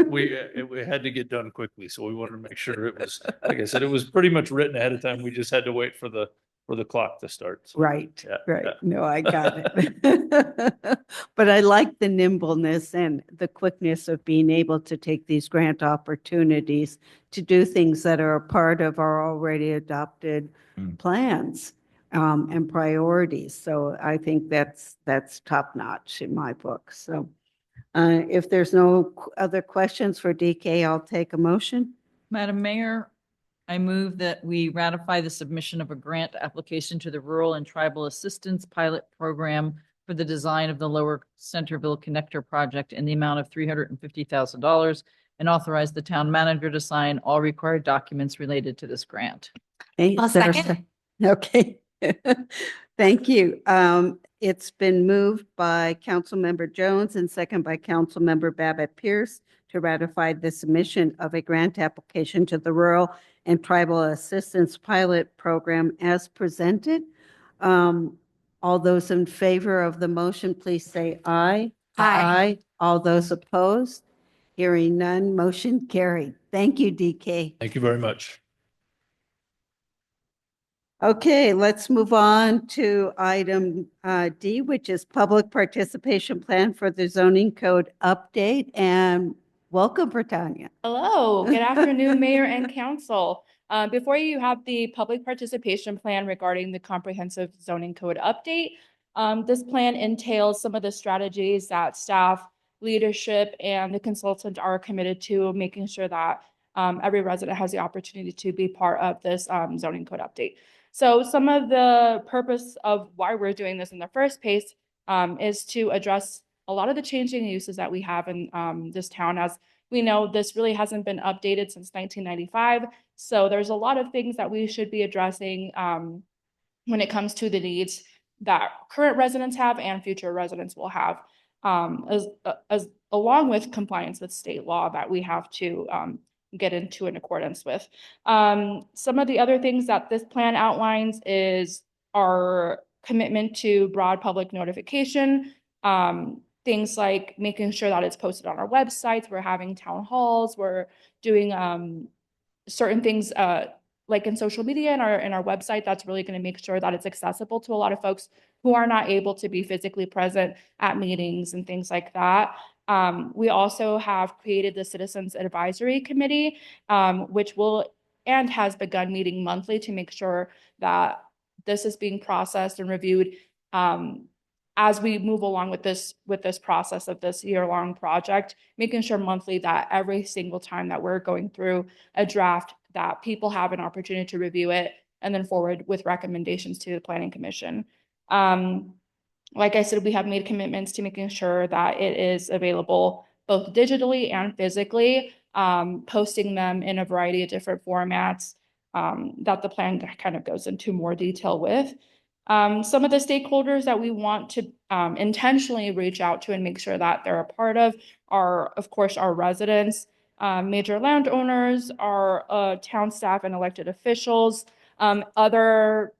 We had to get done quickly, so we wanted to make sure it was, like I said, it was pretty much written ahead of time. We just had to wait for the for the clock to start. So, Right, Yeah, right. yeah. No, I got it. But I like the nimbleness and the quickness of being able to take these grant opportunities to do things that are a part of our already adopted Mm. plans and priorities. So I think that's top notch in my book. So if there's no other questions for DK, I'll take a motion. Madam Mayor, I move that we ratify the submission of a grant application to the Rural and Tribal Assistance Pilot Program for the design of the Lower Centerville Connector Project in the amount of $350,000 and authorize the town manager to sign all required documents related to this grant. Okay, I'll is there a second. Okay. Thank you. It's been moved by Councilmember Jones and second by Councilmember Babbitt Pierce to ratify the submission of a grant application to the Rural and Tribal Assistance Pilot Program as presented. All those in favor of the motion, please say aye. Aye. All those opposed? Hearing none, motion carried. Thank you, DK. Thank you very much. Okay, let's move on to item D, which is public participation plan for the zoning code update. And welcome, Britannia. Hello, good afternoon, Mayor and Council. Before you have the public participation plan regarding the comprehensive zoning code update. This plan entails some of the strategies that staff, leadership, and the consultant are committed to making sure that every resident has the opportunity to be part of this zoning code update. So some of the purpose of why we're doing this in the first place is to address a lot of the changing uses that we have in this town. As we know, this really hasn't been updated since 1995. So there's a lot of things that we should be addressing when it comes to the needs that current residents have and future residents will have, as along with compliance with state law that we have to get into in accordance with. Some of the other things that this plan outlines is our commitment to broad public notification, things like making sure that it's posted on our websites, we're having town halls, we're doing certain things like in social media and our website that's really going to make sure that it's accessible to a lot of folks who are not able to be physically present at meetings and things like that. We also have created the Citizens Advisory Committee, which will and has begun meeting monthly to make sure that this is being processed and reviewed as we move along with this process of this year-long project, making sure monthly that every single time that we're going through a draft that people have an opportunity to review it and then forward with recommendations to the Planning Commission. Like I said, we have made commitments to making sure that it is available both digitally and physically, posting them in a variety of different formats that the plan kind of goes into more detail with. Some of the stakeholders that we want to intentionally reach out to and make sure that they're a part of are, of course, our residents, major landowners, our town staff and elected officials, other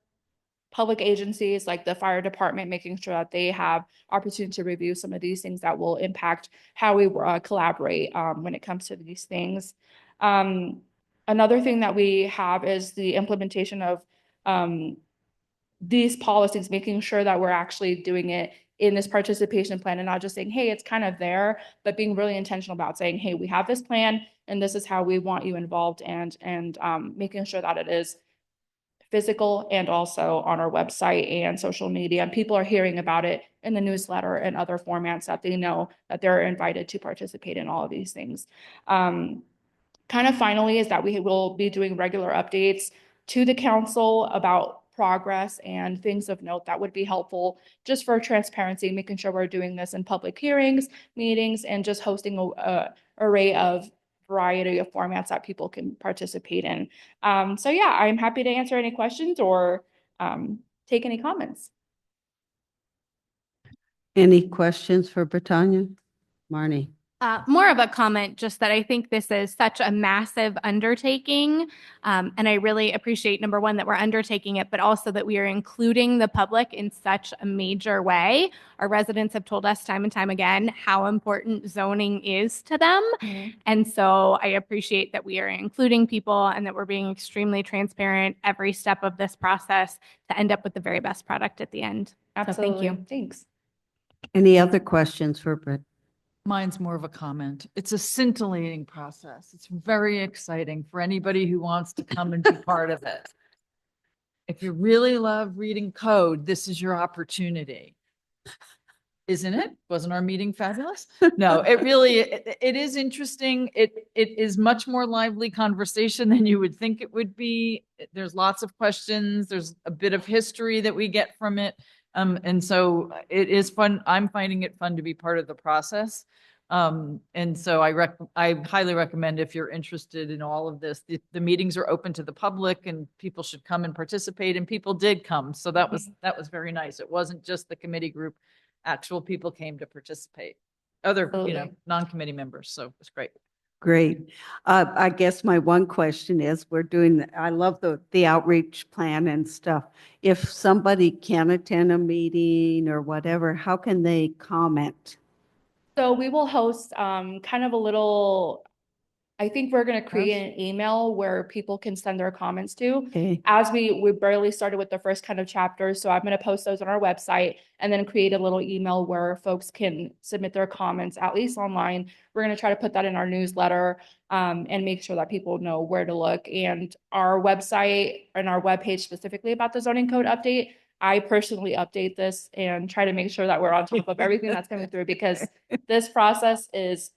public agencies like the fire department, making sure that they have opportunity to review some of these things that will impact how we collaborate when it comes to these things. Another thing that we have is the implementation of these policies, making sure that we're actually doing it in this participation plan and not just saying, hey, it's kind of there, but being really intentional about saying, hey, we have this plan and this is how we want you involved, and making sure that it is physical and also on our website and social media. And people are hearing about it in the newsletter and other formats that they know that they're invited to participate in all of these things. Kind of finally is that we will be doing regular updates to the council about progress and things of note that would be helpful just for transparency, making sure we're doing this in public hearings, meetings, and just hosting a array of variety of formats that people can participate in. So yeah, I'm happy to answer any questions or take any comments. Any questions for Britannia? Marnie? More of a comment, just that I think this is such a massive undertaking. And I really appreciate, number one, that we're undertaking it, but also that we are including the public in such a major way. Our residents have told us time and time again how important zoning is to them. And so I appreciate that we are including people and that we're being extremely transparent every step of this process to end up with the very best product at the end. So thank you. Thanks. Any other questions for Britt? Mine's more of a comment. It's a scintillating process. It's very exciting for anybody who wants to come and be part of it. If you really love reading code, this is your opportunity. Isn't it? Wasn't our meeting fabulous? No, it is interesting. It is much more lively conversation than you would think it would be. There's lots of questions. There's a bit of history that we get from it. And so it is fun. I'm finding it fun to be part of the process. And so I highly recommend, if you're interested in all of this, the meetings are open to the public and people should come and participate, and people did come. So that was very nice. It wasn't just the committee group, actual people came to participate, other, non-committee members. So it was great. Great. I guess my one question is, I love the outreach plan and stuff. If somebody can attend a meeting or whatever, how can they comment? So we will host kind of a little, I think we're going to create an email where people can send their comments to. Okay. As we barely started with the first kind of chapters, so I'm going to post those on our website and then create a little email where folks can submit their comments, at least online. We're going to try to put that in our newsletter and make sure that people know where to look. And our website and our webpage specifically about the zoning code update, I personally update this and try to make sure that we're on top of everything that's coming through, because this process is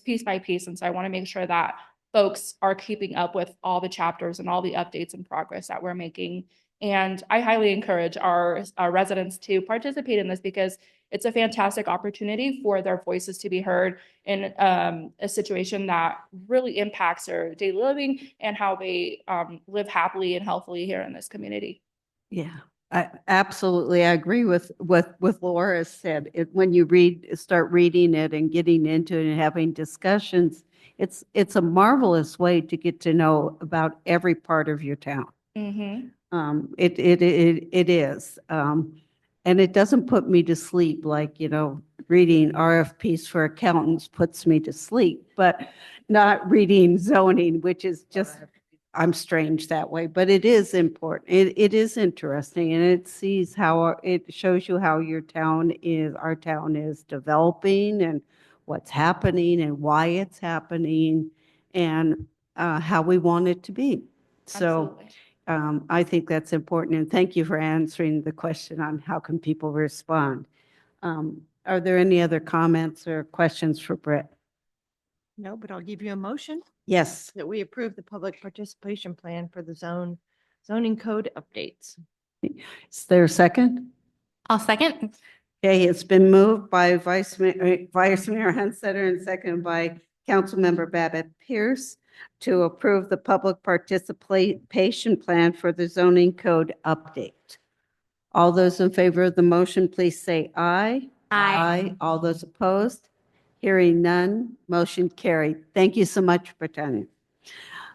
piece by piece. And so I want to make sure that folks are keeping up with all the chapters and all the updates and progress that we're making. And I highly encourage our residents to participate in this, because it's a fantastic opportunity for their voices to be heard in a situation that really impacts their daily living and how they live happily and healthily here in this community. Yeah. Absolutely. I agree with what Laura said. When you start reading it and getting into it and having discussions, it's a marvelous way to get to know about every part of your town. Mm-hmm. It is. And it doesn't put me to sleep like, reading RFPs for accountants puts me to sleep, but not reading zoning, which is just, I'm strange that way, but it is important. It is interesting, and it shows you how our town is developing and what's happening and why it's happening and how we want it to be. So I think that's important. And thank you for answering the question on how can people respond. Are there any other comments or questions for Britt? No, but I'll give you a motion Yes. that we approve the public participation plan for the zoning code updates. Is there a second? I'll second. Okay, it's been moved by Vice Mayor Hunsetter and seconded by Councilmember Babbitt Pierce to approve the public participation plan for the zoning code update. All those in favor of the motion, please say aye. Aye. All those opposed? Hearing none, motion carried. Thank you so much, Brittany.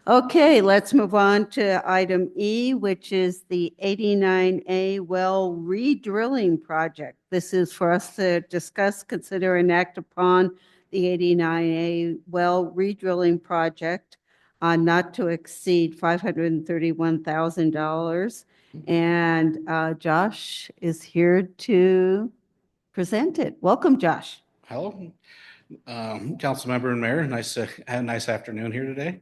Okay, let's move on to item E, which is the 89A well re-drilling project. This is for us to discuss, consider, and act upon the 89A well re-drilling project not to exceed $531,000. And Josh is here to present it. Welcome, Josh. Hello, Councilmember and Mayor. Had a nice afternoon here today.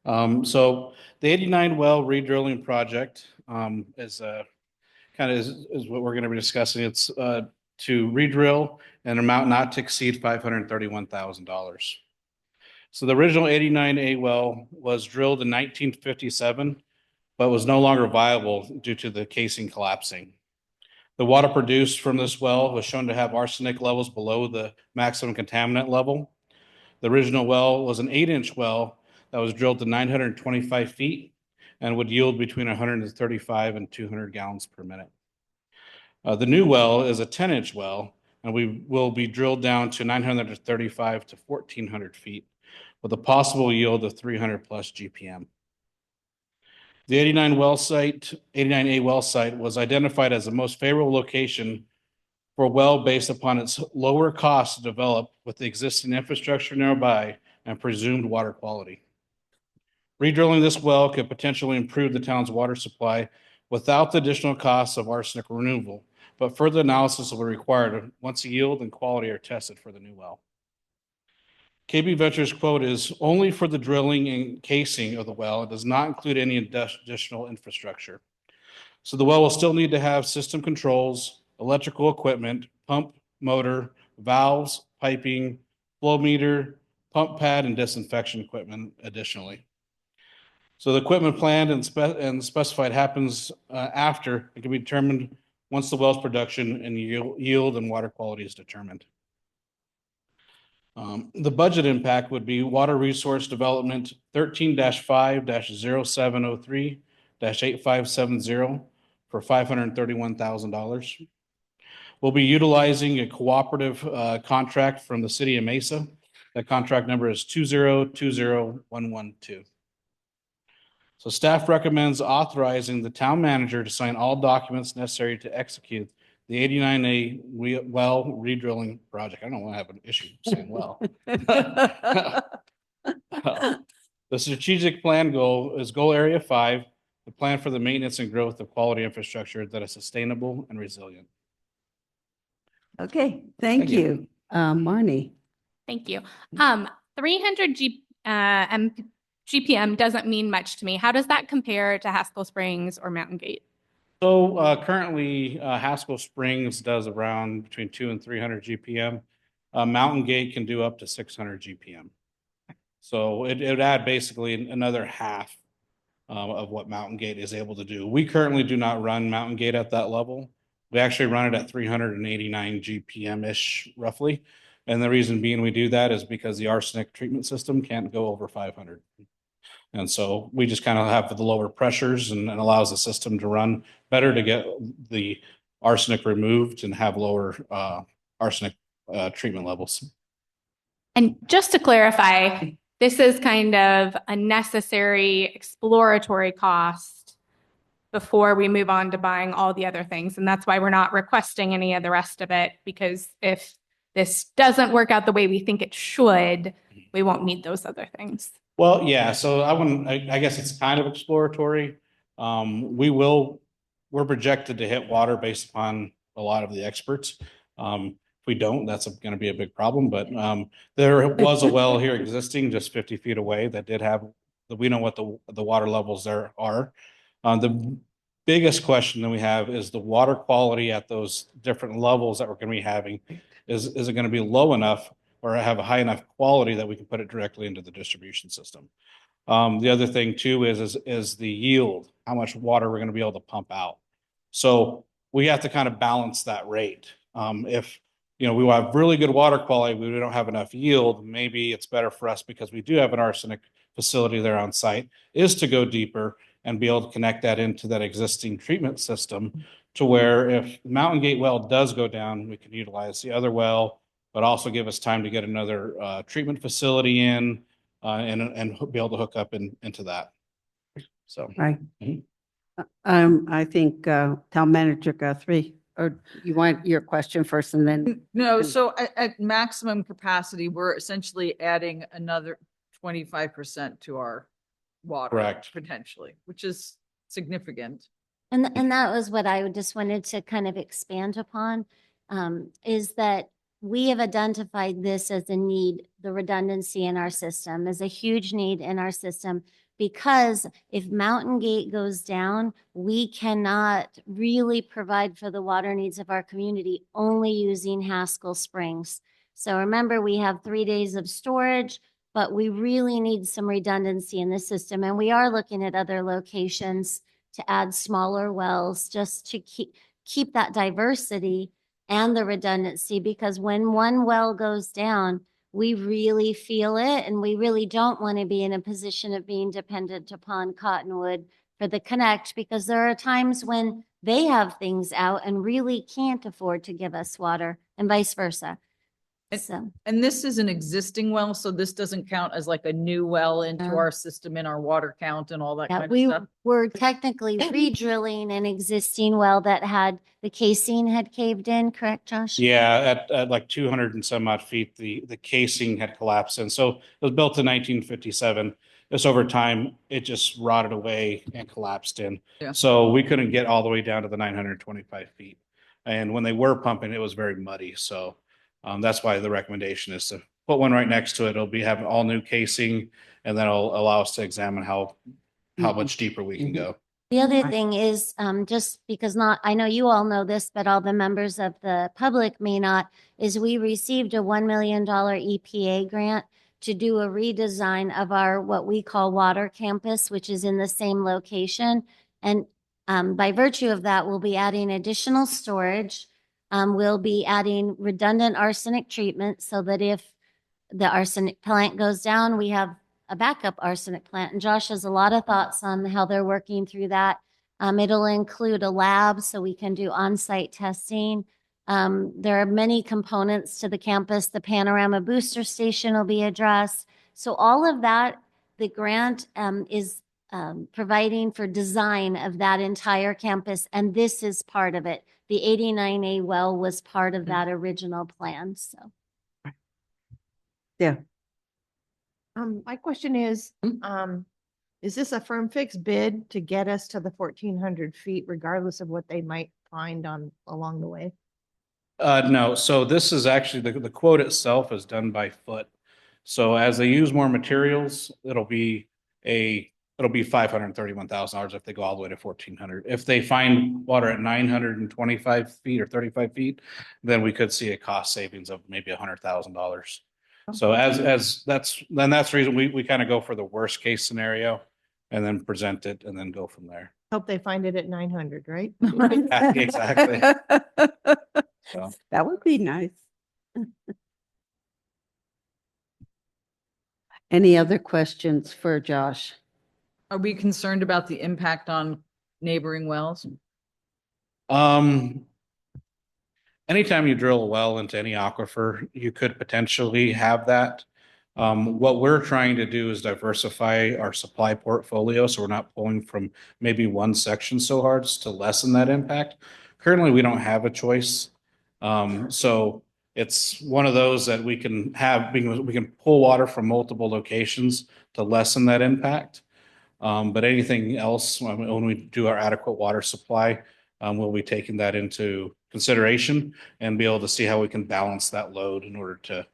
So the 89 well re-drilling project is what we're going to be discussing. It's to re-drill an amount not to exceed $531,000. So the original 89A well was drilled in 1957, but was no longer viable due to the casing collapsing. The water produced from this well was shown to have arsenic levels below the maximum contaminant level. The original well was an 8-inch well that was drilled to 925 feet and would yield between 135 and 200 gallons per minute. The new well is a 10-inch well, and we will be drilled down to 935 to 1,400 feet with a possible yield of 300 plus GPM. The 89A well site was identified as the most favorable location for a well based upon its lower cost to develop with the existing infrastructure nearby and presumed water quality. Redrilling this well could potentially improve the town's water supply without the additional costs of arsenic removal, but further analysis will be required once the yield and quality are tested for the new well. KB Ventures' quote is only for the drilling and casing of the well. It does not include any additional infrastructure. So the well will still need to have system controls, electrical equipment, pump, motor, valves, piping, flow meter, pump pad, and disinfection equipment additionally. So the equipment planned and specified happens after it can be determined once the well's production and yield and water quality is determined. The budget impact would be Water Resource Development 13-5-0703-8570 for $531,000. We'll be utilizing a cooperative contract from the city of Mesa. That contract number is 2020112. So staff recommends authorizing the town manager to sign all documents necessary to execute the 89A well redrilling project. I don't want to have an issue saying well. The strategic plan goal is goal area 5, the plan for the maintenance and growth of quality infrastructure that is sustainable and resilient. Okay, thank you. Marnie. Thank you. 300 GPM doesn't mean much to me. How does that compare to Haskell Springs or Mountain Gate? So currently Haskell Springs does around between 200 and 300 GPM. Mountain Gate can do up to 600 GPM. So it would add basically another half of what Mountain Gate is able to do. We currently do not run Mountain Gate at that level. We actually run it at 389 GPM-ish roughly. And the reason being we do that is because the arsenic treatment system can't go over 500. And so we just kind of have the lower pressures and allows the system to run better to get the arsenic removed and have lower arsenic treatment levels. And just to clarify, this is kind of a necessary exploratory cost before we move on to buying all the other things. And that's why we're not requesting any of the rest of it, because if this doesn't work out the way we think it should, we won't need those other things. Well, yeah, so I guess it's kind of exploratory. We're projected to hit water based upon a lot of the experts. If we don't, that's going to be a big problem, but there was a well here existing just 50 feet away that did have, we know what the water levels there are. The biggest question that we have is the water quality at those different levels that we're going to be having. Is it going to be low enough or have a high enough quality that we can put it directly into the distribution system? The other thing too is the yield, how much water we're going to be able to pump out. So we have to kind of balance that rate. If we will have really good water quality, but we don't have enough yield, maybe it's better for us, because we do have an arsenic facility there on site, is to go deeper and be able to connect that into that existing treatment system, to where if the Mountain Gate well does go down, we can utilize the other well, but also give us time to get another treatment facility in and be able to hook up into that. So, Right. I think Town Manager Guthrie, or you want your question first and then? No, so at maximum capacity, we're essentially adding another 25% to our water. Correct. Potentially, which is significant. And that was what I just wanted to kind of expand upon, is that we have identified this as a need, the redundancy in our system as a huge need in our system, because if Mountain Gate goes down, we cannot really provide for the water needs of our community only using Haskell Springs. So remember, we have 3 days of storage, but we really need some redundancy in the system. And we are looking at other locations to add smaller wells just to keep that diversity and the redundancy, because when one well goes down, we really feel it, and we really don't want to be in a position of being dependent upon Cottonwood for the connect, because there are times when they have things out and really can't afford to give us water and vice versa. And- So, And this is an existing well, so this doesn't count as like a new well into No. our system in our water count and all that yeah, kind of we stuff. were technically re-drilling an existing well that had, the casing had caved in, correct, Josh? Yeah, at like 200 and some odd feet, the casing had collapsed. And so it was built in 1957. Just over time, it just rotted away and collapsed in. Yeah. So we couldn't get all the way down to the 925 feet. And when they were pumping, it was very muddy. So that's why the recommendation is to put one right next to it. It'll be having all new casing, and that'll allow us to examine how much deeper we can go. The other thing is, just because not, I know you all know this, but all the members of the public may not, is we received a $1 million EPA grant to do a redesign of our, what we call water campus, which is in the same location. And by virtue of that, we'll be adding additional storage. We'll be adding redundant arsenic treatment so that if the arsenic plant goes down, we have a backup arsenic plant. And Josh has a lot of thoughts on how they're working through that. It'll include a lab so we can do on-site testing. There are many components to the campus. The Panorama Booster Station will be addressed. So all of that, the grant is providing for design of that entire campus, and this is part of it. The 89A well was part of that original plan, so. Yeah. My question is this a firm fixed bid to get us to the 1,400 feet regardless of what they might find along the way? No, so this is actually, the quote itself is done by foot. So as they use more materials, it'll be $531,000 if they go all the way to 1,400. If they find water at 925 feet or 35 feet, then we could see a cost savings of maybe $100,000. So as that's the reason we kind of go for the worst case scenario and then present it and then go from there. Hope they find it at 900, right? Exactly. So. That would be nice. Any other questions for Josh? Are we concerned about the impact on neighboring wells? Anytime you drill a well into any aquifer, you could potentially have that. What we're trying to do is diversify our supply portfolio, so we're not pulling from maybe one section so hard as to lessen that impact. Currently, we don't have a choice. So it's one of those that we can have, we can pull water from multiple locations to lessen that impact. But anything else, when we do our adequate water supply, we'll be taking that into consideration and be able to see how we can balance that load in order to,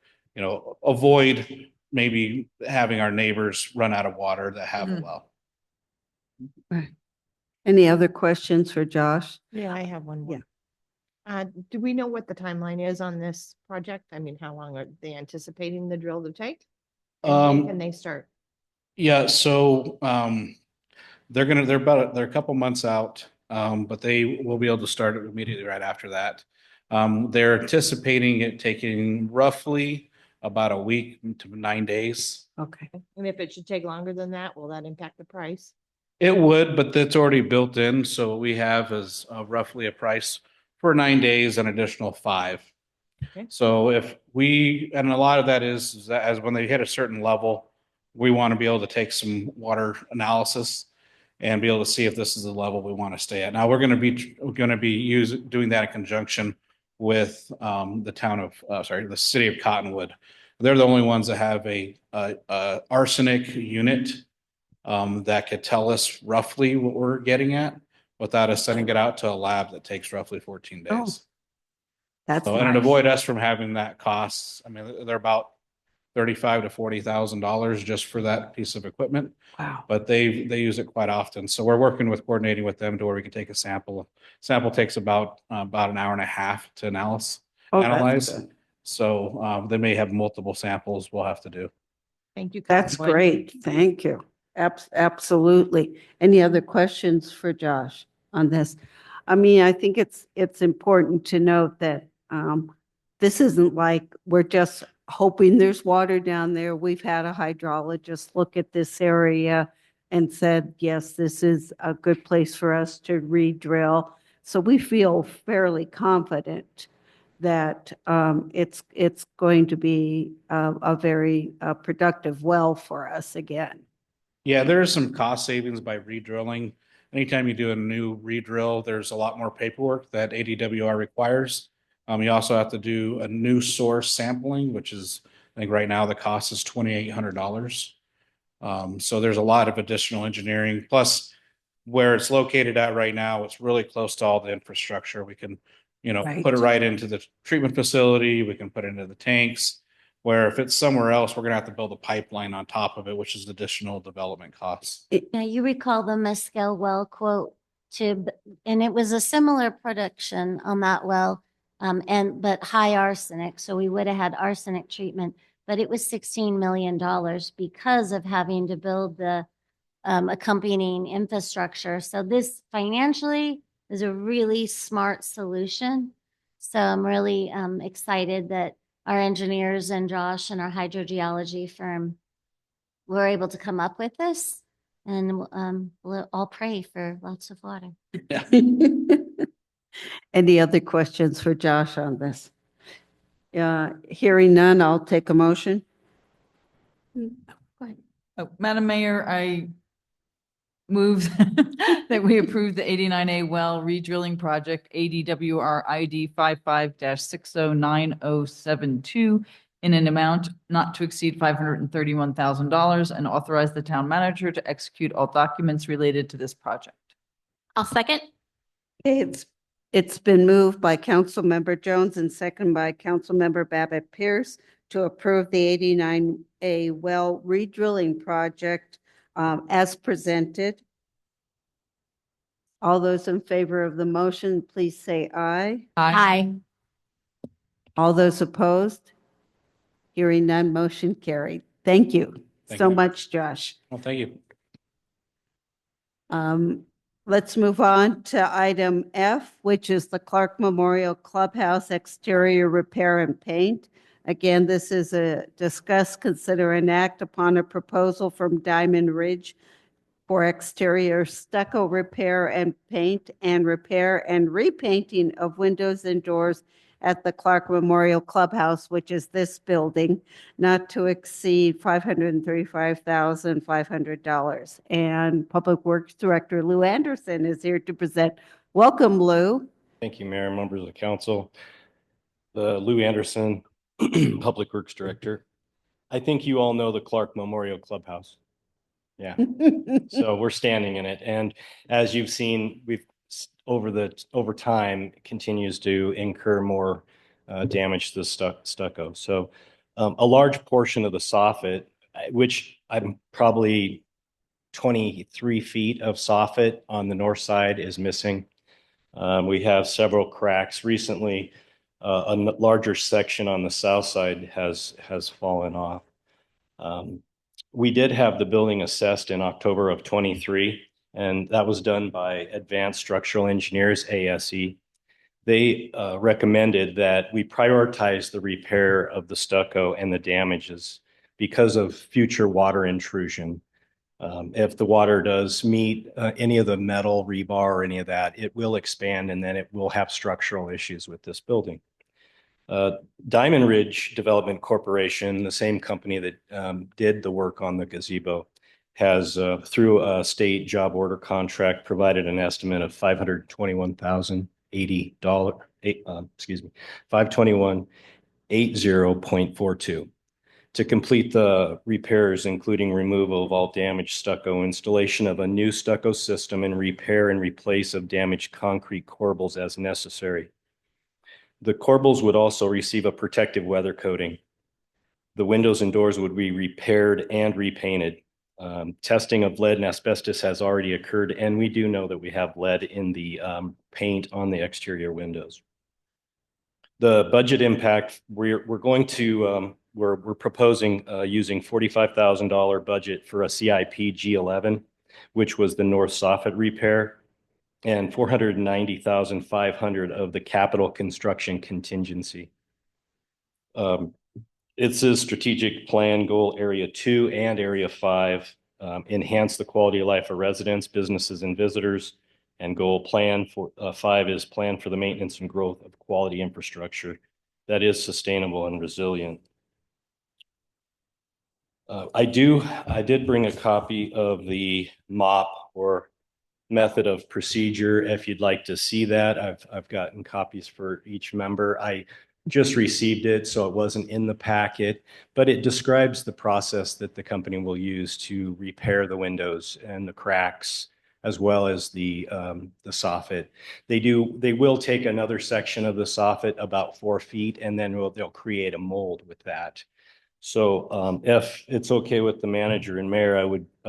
avoid maybe having our neighbors run out of water that have a well. Any other questions for Josh? Yeah, I have one more. Yeah. Do we know what the timeline is on this project? I mean, how long are they anticipating the drill to take? And when can they start? Yeah, so they're a couple months out, but they will be able to start it immediately right after that. They're anticipating it taking roughly about a week to 9 days. Okay. And if it should take longer than that, will that impact the price? It would, but that's already built in. So what we have is roughly a price for 9 days, an additional 5. Okay. So and a lot of that is that as when they hit a certain level, we want to be able to take some water analysis and be able to see if this is the level we want to stay at. Now we're going to be doing that in conjunction with the city of Cottonwood. They're the only ones that have a arsenic unit that could tell us roughly what we're getting at without us sending it out to a lab that takes roughly 14 days. Oh, that's So, and it nice. avoid us from having that costs. I mean, they're about $35,000 to $40,000 just for that piece of equipment, Wow. but they use it quite often. So we're coordinating with them to where we can take a sample. Sample takes about an hour and a half to analyze. Oh, that's good. So they may have multiple samples we'll have to do. Thank you. That's Cottonwood. great. Thank you. Absolutely. Any other questions for Josh on this? I mean, I think it's important to note that this isn't like we're just hoping there's water down there. We've had a hydrologist look at this area and said, yes, this is a good place for us to re-drill. So we feel fairly confident that it's going to be a very productive well for us again. Yeah, there is some cost savings by redrilling. Anytime you do a new redrill, there's a lot more paperwork that ADWR requires. You also have to do a new source sampling, which is, I think right now the cost is $2,800. So there's a lot of additional engineering. Plus, where it's located at right now, it's really close to all the infrastructure. We can, Right. put it right into the treatment facility. We can put it into the tanks. Where if it's somewhere else, we're gonna have to build a pipeline on top of it, which is additional development costs. Now, you recall the Mescal well quote and it was a similar production on that well, but high arsenic. So we would have had arsenic treatment, but it was $16 million because of having to build the accompanying infrastructure. So this financially is a really smart solution. So I'm really excited that our engineers and Josh and our hydrogeology firm were able to come up with this. And we'll all pray for lots of water. Any other questions for Josh on this? Hearing none, I'll take a motion. Oh, Madam Mayor, I move that we approve the 89A well redrilling project ADWR ID 55-609072 in an amount not to exceed $531,000 and authorize the town manager to execute all documents related to this project. I'll second. Okay, it's been moved by Councilmember Jones and second by Councilmember Babbitt Pierce to approve the 89A well redrilling project as presented. All those in favor of the motion, please say aye. Aye. All those opposed? Hearing none, motion carried. Thank you Thank so you. much, Josh. Well, thank you. Let's move on to item F, which is the Clark Memorial Clubhouse exterior repair and paint. Again, this is a discuss, consider, and act upon a proposal from Diamond Ridge for exterior stucco repair and paint and repair and repainting of windows and doors at the Clark Memorial Clubhouse, which is this building, not to exceed $535,500. And Public Works Director Lou Anderson is here to present. Welcome, Lou. Thank you, Mayor, members of the council. Lou Anderson, Public Works Director. I think you all know the Clark Memorial Clubhouse. Yeah, so we're standing in it. And as you've seen, we've over time continues to incur more damage to the stucco. So a large portion of the soffit, which I'm probably 23 feet of soffit on the north side is missing. We have several cracks. Recently, a larger section on the south side has fallen off. We did have the building assessed in October of 23, and that was done by Advanced Structural Engineers, ASE. They recommended that we prioritize the repair of the stucco and the damages because of future water intrusion. If the water does meet any of the metal rebar or any of that, it will expand and then it will have structural issues with this building. Diamond Ridge Development Corporation, the same company that did the work on the gazebo, has through a state job order contract provided an estimate of $521,080, $521,80.42 to complete the repairs, including removal of all damaged stucco, installation of a new stucco system, and repair and replace of damaged concrete corbels as necessary. The corbels would also receive a protective weather coating. The windows and doors would be repaired and repainted. Testing of lead and asbestos has already occurred, and we do know that we have lead in the paint on the exterior windows. The budget impact, we're proposing using $45,000 budget for a CIP G11, which was the north soffit repair, and $490,500 of the capital construction contingency. It's a strategic plan goal area 2 and area 5, enhance the quality of life of residents, businesses, and visitors, And goal plan for 5 is plan for the maintenance and growth of quality infrastructure that is sustainable and resilient. I did bring a copy of the MOP, or method of procedure. If you'd like to see that, I've gotten copies for each member. I just received it, so it wasn't in the packet, but it describes the process that the company will use to repair the windows and the cracks, as well as the soffit. They will take another section of the soffit about 4 feet, and then they'll create a mold with that. So if it's okay with the manager and mayor, I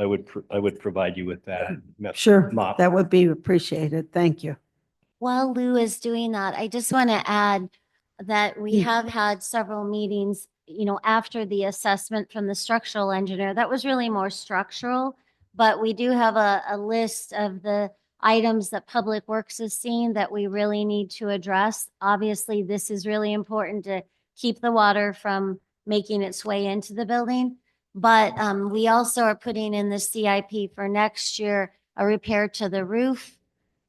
would provide you with that. Sure, MOP. that would be appreciated. Thank you. While Lou is doing that, I just want to add that we have had several meetings, after the assessment from the structural engineer. That was really more structural, but we do have a list of the items that Public Works has seen that we really need to address. Obviously, this is really important to keep the water from making its way into the building. But we also are putting in the CIP for next year, a repair to the roof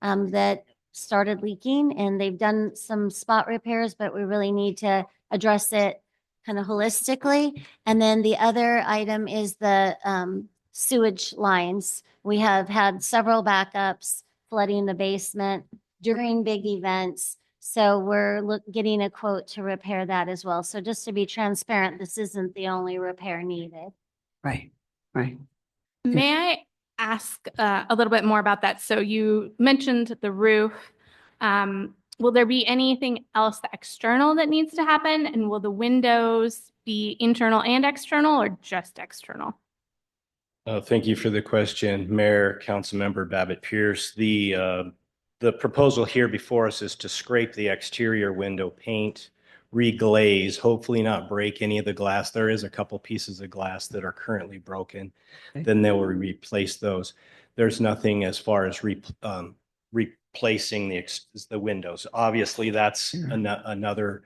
that started leaking, and they've done some spot repairs, but we really need to address it kind of holistically. And then the other item is the sewage lines. We have had several backups flooding the basement during big events. So we're getting a quote to repair that as well. So just to be transparent, this isn't the only repair needed. Right, right. May I ask a little bit more about that? So you mentioned the roof. Will there be anything else external that needs to happen? And will the windows be internal and external, or just external? Thank you for the question, Mayor, Councilmember Babbitt Pierce. The proposal here before us is to scrape the exterior window paint, reglaze, hopefully not break any of the glass. There is a couple pieces of glass that are currently broken. Okay. Then they will replace those. There's nothing as far as replacing the windows. Obviously, that's another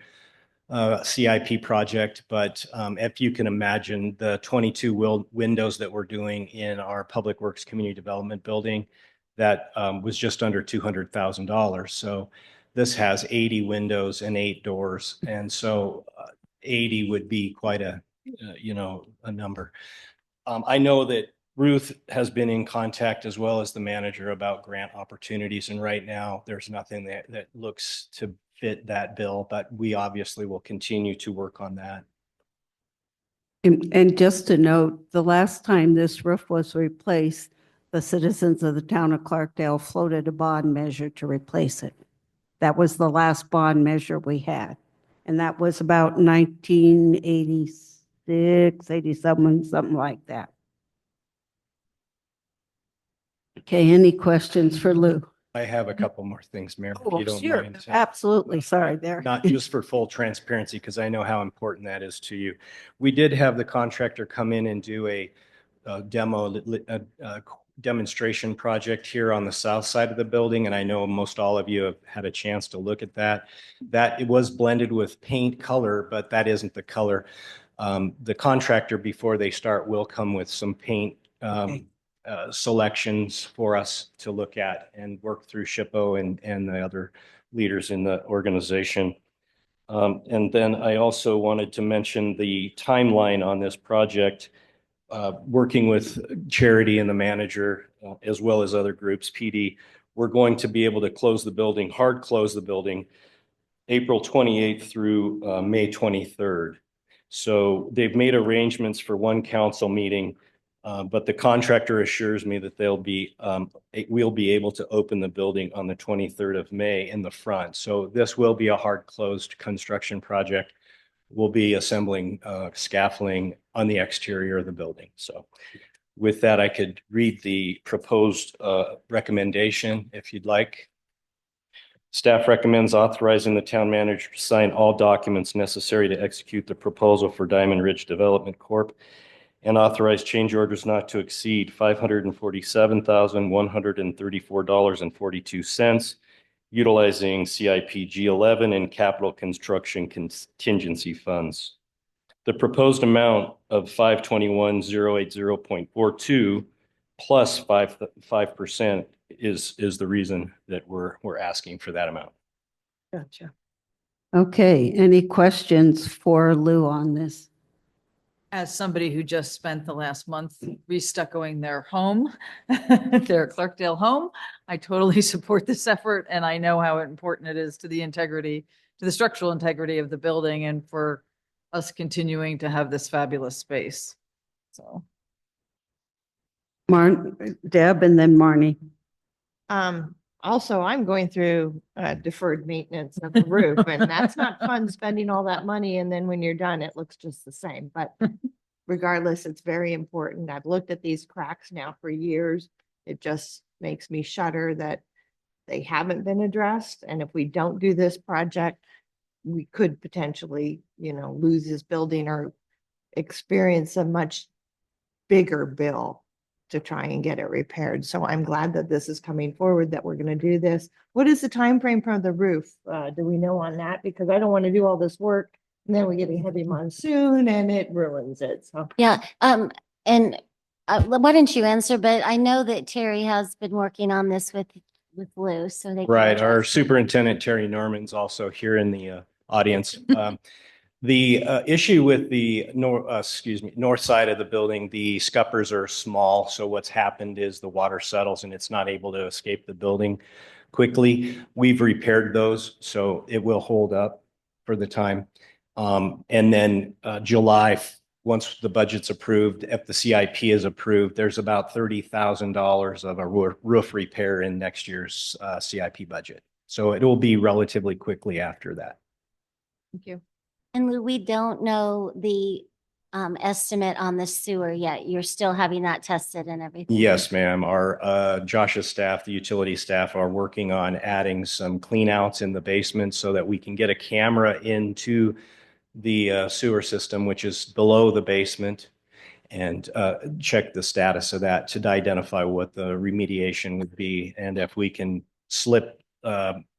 CIP project, but if you can imagine the 22 windows that we're doing in our Public Works Community Development Building, that was just under $200,000. So this has 80 windows and 8 doors. And so 80 would be quite a number. I know that Ruth has been in contact, as well as the manager, about grant opportunities. And right now there's nothing that looks to fit that bill, but we obviously will continue to work on that. And just to note, the last time this roof was replaced, the citizens of the town of Clarkdale floated a bond measure to replace it. That was the last bond measure we had. And that was about 1986, 87, something like that. Okay, any questions for Lou? I have a couple more things, Mayor, if Oh, you don't sure, mind. absolutely, sorry there. Not just for full transparency, because I know how important that is to you. We did have the contractor come in and do a demonstration project here on the south side of the building, and I know most all of you have had a chance to look at that. That it was blended with paint color, but that isn't the color. The contractor, before they start, will come with some paint selections for us to look at and work through SHPO and the other leaders in the organization. And then I also wanted to mention the timeline on this project. Working with Charity and the manager, as well as other groups, PD, we're going to be able to hard close the building, April 28th through May 23rd. So they've made arrangements for one council meeting, but the contractor assures me that we'll be able to open the building on the 23rd of May in the front. So this will be a hard closed construction project. We'll be assembling scaffolding on the exterior of the building. So with that, I could read the proposed recommendation if you'd like. Staff recommends authorizing the town manager to sign all documents necessary to execute the proposal for Diamond Ridge Development Corp. and authorize change orders not to exceed $547,134.42, utilizing CIP G11 and capital construction contingency funds. The proposed amount of 521,080.42 plus 5% is the reason that we're asking for that amount. Gotcha. Okay, any questions for Lou on this? As somebody who just spent the last month restuccoing their home, their Clarkdale home, I totally support this effort and I know how important it is to the integrity, to the structural integrity of the building and for us continuing to have this fabulous space. So. Deb and then Marnie. Also, I'm going through deferred maintenance of the roof, and that's not fun spending all that money. And then when you're done, it looks just the same. But regardless, it's very important. I've looked at these cracks now for years. It just makes me shudder that they haven't been addressed. And if we don't do this project, we could potentially, lose this building or experience a much bigger bill to try and get it repaired. So I'm glad that this is coming forward, that we're going to do this. What is the time frame for the roof? Do we know on that? Because I don't want to do all this work and then we get a heavy monsoon and it ruins it. So Yeah, and why don't you answer? But I know that Terry has been working on this with Lou, so they can Right. Our address it. Superintendent Terry Norman's also here in the audience. The issue with the north side of the building, the scuppers are small. So what's happened is the water settles and it's not able to escape the building quickly. We've repaired those, so it will hold up for the time. And then July, once the budget's approved, if the CIP is approved, there's about $30,000 of a roof repair in next year's CIP budget. So it will be relatively quickly after that. thank you. And Lou, we don't know the estimate on the sewer yet. You're still having that tested and everything. Yes, ma'am. Our Josh's staff, the utility staff, are working on adding some clean outs in the basement so that we can get a camera into the sewer system, which is below the basement, and check the status of that to identify what the remediation would be and if we can slip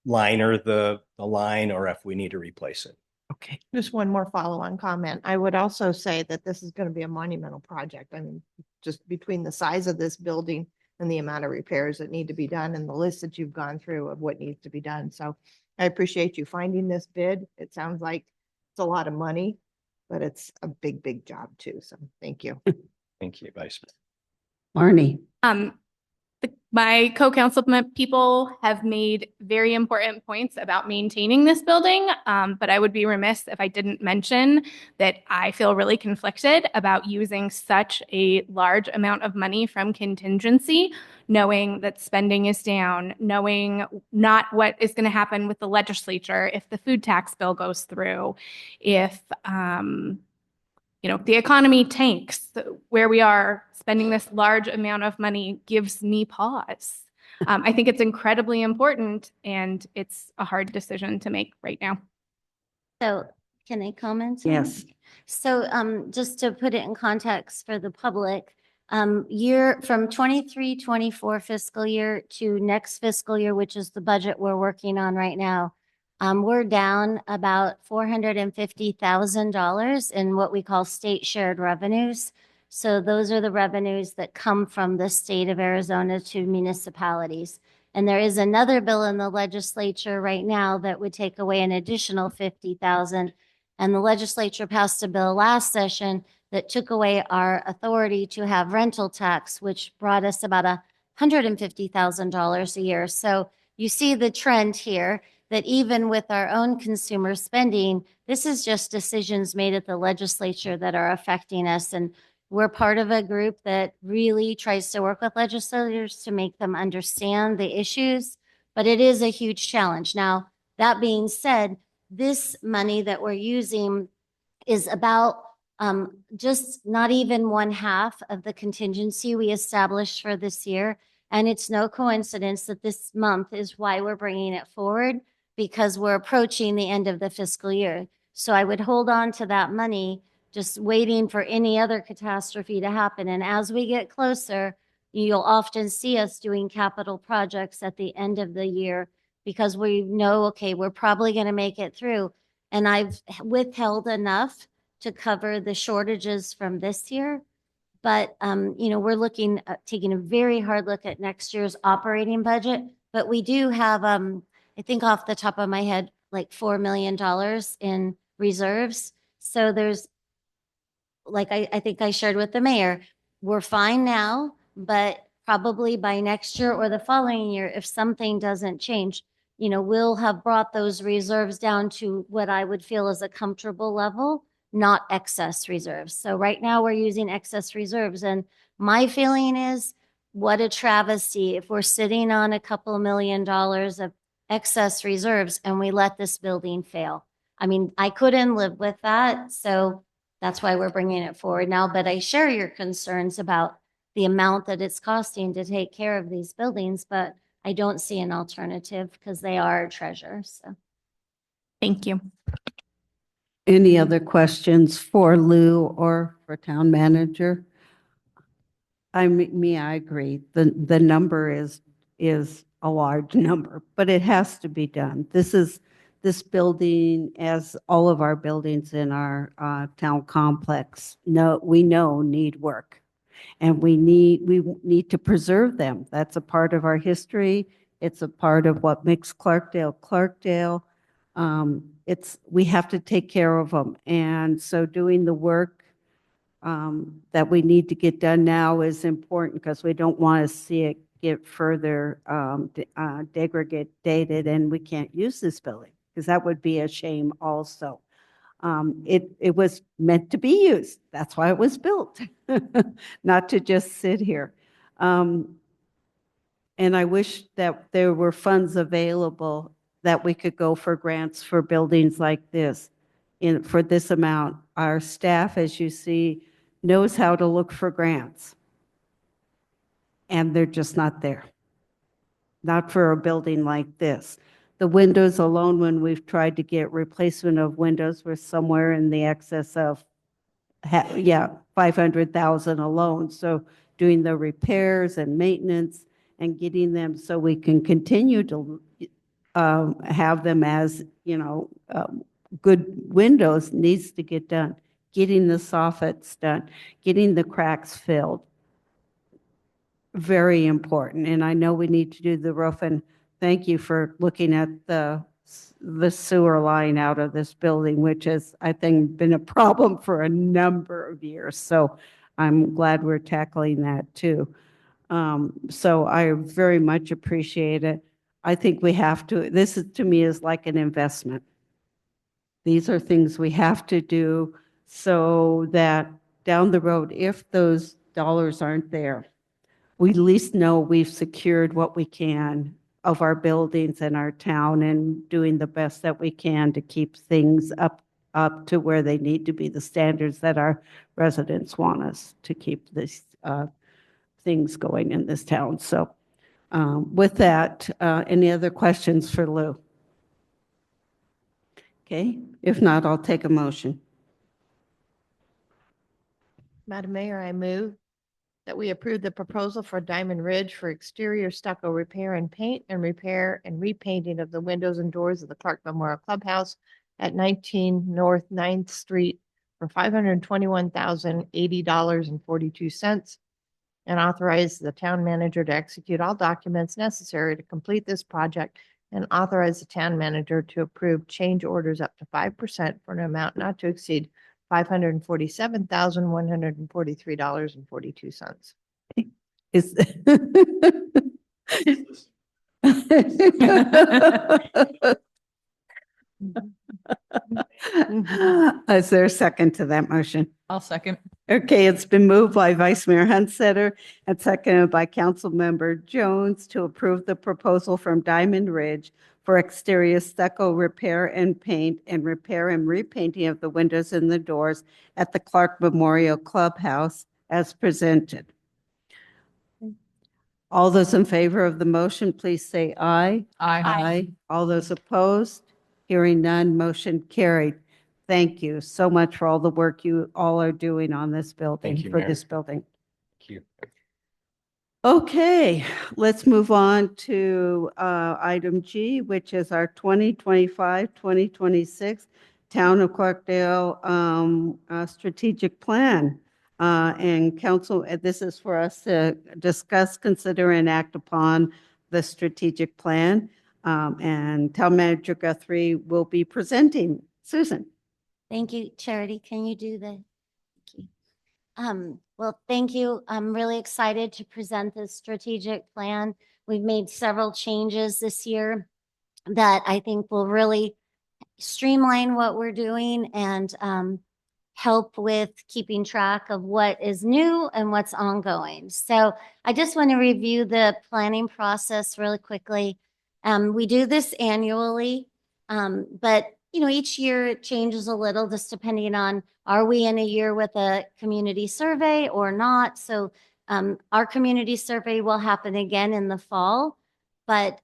liner the line or if we need to replace it. Okay. Just one more follow-on comment. I would also say that this is going to be a monumental project. I mean, just between the size of this building and the amount of repairs that need to be done and the list that you've gone through of what needs to be done. So I appreciate you finding this bid. It sounds like it's a lot of money, but it's a big, big job too. So thank you. Thank you, Vice. Marnie. My co-council people have made very important points about maintaining this building, but I would be remiss if I didn't mention that I feel really conflicted about using such a large amount of money from contingency, knowing that spending is down, knowing not what is going to happen with the legislature if the food tax bill goes through, if the economy tanks. Where we are spending this large amount of money gives me pause. I think it's incredibly important and it's a hard decision to make right now. So can I comment? Yes. So just to put it in context for the public, year from 23-24 fiscal year to next fiscal year, which is the budget we're working on right now, we're down about $450,000 in what we call state shared revenues. So those are the revenues that come from the state of Arizona to municipalities. And there is another bill in the legislature right now that would take away an additional $50,000. And the legislature passed a bill last session that took away our authority to have rental tax, which brought us about $150,000 a year. So you see the trend here that even with our own consumer spending, this is just decisions made at the legislature that are affecting us. And we're part of a group that really tries to work with legislators to make them understand the issues, but it is a huge challenge. Now, that being said, this money that we're using is about just not even 1/2 of the contingency we established for this year. And it's no coincidence that this month is why we're bringing it forward, because we're approaching the end of the fiscal year. So I would hold on to that money, just waiting for any other catastrophe to happen. And as we get closer, you'll often see us doing capital projects at the end of the year because we know, okay, we're probably going to make it through. And I've withheld enough to cover the shortages from this year. But, we're looking at taking a very hard look at next year's operating budget. But we do have, I think off the top of my head, like $4 million in reserves. So there's, like I think I shared with the mayor, we're fine now, but probably by next year or the following year, if something doesn't change, we'll have brought those reserves down to what I would feel is a comfortable level, not excess reserves. So right now we're using excess reserves. And my feeling is, what a travesty if we're sitting on a couple $1 million of excess reserves and we let this building fail. I mean, I couldn't live with that. So that's why we're bringing it forward now. But I share your concerns about the amount that it's costing to take care of these buildings, but I don't see an alternative because they are a treasure. So Thank you. Any other questions for Lou or for town manager? I agree. The number is a large number, but it has to be done. This building, as all of our buildings in our town complex, we know need work. And we need to preserve them. That's a part of our history. It's a part of what makes Clarkdale, Clarkdale. We have to take care of them. And so doing the work that we need to get done now is important because we don't want to see it get further degraded and we can't use this building because that would be a shame also. It was meant to be used. That's why it was built, not to just sit here. And I wish that there were funds available that we could go for grants for buildings like this for this amount. Our staff, as you see, knows how to look for grants. And they're just not there. Not for a building like this. The windows alone, when we've tried to get replacement of windows, we're somewhere in the excess of, 500,000 alone. So doing the repairs and maintenance and getting them so we can continue to have them as, good windows needs to get done. Getting the soffits done, getting the cracks filled. Very important. And I know we need to do the roof, and thank you for looking at the sewer line out of this building, which has, I think, been a problem for a number of years. So I'm glad we're tackling that too. So I very much appreciate it. I think we have to, this is, to me, is like an investment. These are things we have to do so that down the road, if those dollars aren't there, we at least know we've secured what we can of our buildings and our town and doing the best that we can to keep things up to where they need to be, the standards that our residents want us to keep these things going in this town. So with that, any other questions for Lou? Okay, if not, I'll take a motion. Madam Mayor, I move that we approve the proposal for Diamond Ridge for exterior stucco repair and paint and repair and repainting of the windows and doors of the Clark Memorial Clubhouse at 19 North 9th Street for $521,080.42, and authorize the town manager to execute all documents necessary to complete this project, and authorize the town manager to approve change orders up to 5% for an amount not to exceed $547,143.42. Is Is there a second to that motion? I'll second. Okay, it's been moved by Vice Mayor Hunsetter and seconded by Councilmember Jones to approve the proposal from Diamond Ridge for exterior stucco repair and paint and repair and repainting of the windows and the doors at the Clark Memorial Clubhouse as presented. All those in favor of the motion, please say aye. Aye. All those opposed? Hearing none, motion carried. Thank you so much for all the work you all are doing on this building, Thank you, for Mayor. this building. Thank you. Okay, let's move on to item G, which is our 2025-2026 Town of Clarkdale strategic plan. And council, this is for us to discuss, consider, and act upon the strategic plan. And Town Manager Guthrie will be presenting. Susan. Thank you, Charity. Can you do the? Thank you. Well, thank you. I'm really excited to present this strategic plan. We've made several changes this year that I think will really streamline what we're doing and help with keeping track of what is new and what's ongoing. So I just want to review the planning process really quickly. We do this annually, but each year it changes a little just depending on, are we in a year with a community survey or not? So our community survey will happen again in the fall. But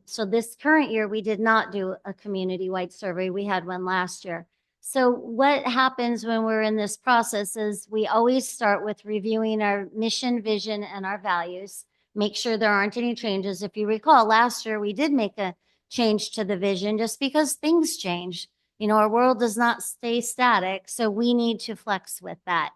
so this current year, we did not do a community-wide survey. We had one last year. So what happens when we're in this process is we always start with reviewing our mission, vision, and our values. Make sure there aren't any changes. If you recall, last year we did make a change to the vision just because things change. Our world does not stay static, so we need to flex with that.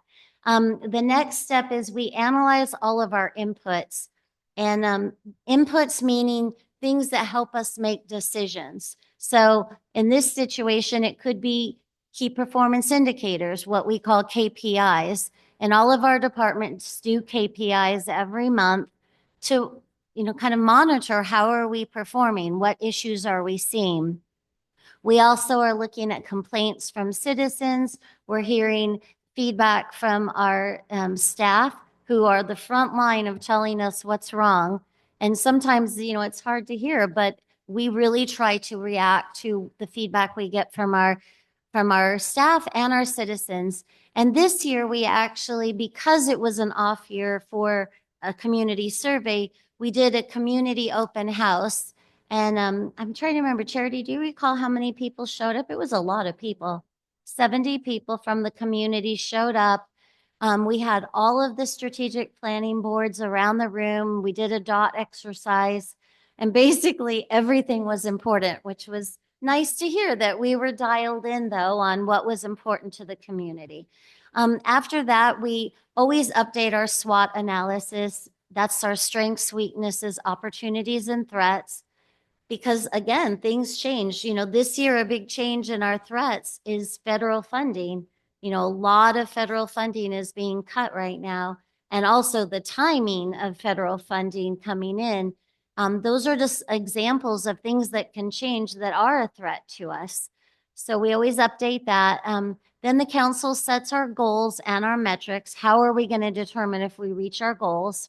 The next step is we analyze all of our inputs. And inputs meaning things that help us make decisions. So in this situation, it could be key performance indicators, what we call KPIs. And all of our departments do KPIs every month to, kind of monitor how are we performing, what issues are we seeing. We also are looking at complaints from citizens. We're hearing feedback from our staff, who are the front line of telling us what's wrong. And sometimes, it's hard to hear, but we really try to react to the feedback we get from our staff and our citizens. And this year we actually, because it was an off year for a community survey, we did a community open house. And I'm trying to remember, Charity, do you recall how many people showed up? It was a lot of people. 70 people from the community showed up. We had all of the strategic planning boards around the room. We did a dot exercise, and basically everything was important, which was nice to hear that we were dialed in, though, on what was important to the community. After that, we always update our SWOT analysis. That's our strengths, weaknesses, opportunities, and threats. Because again, things change. This year, a big change in our threats is federal funding. A lot of federal funding is being cut right now, and also the timing of federal funding coming in. Those are just examples of things that can change that are a threat to us. So we always update that. Then the council sets our goals and our metrics. How are we going to determine if we reach our goals?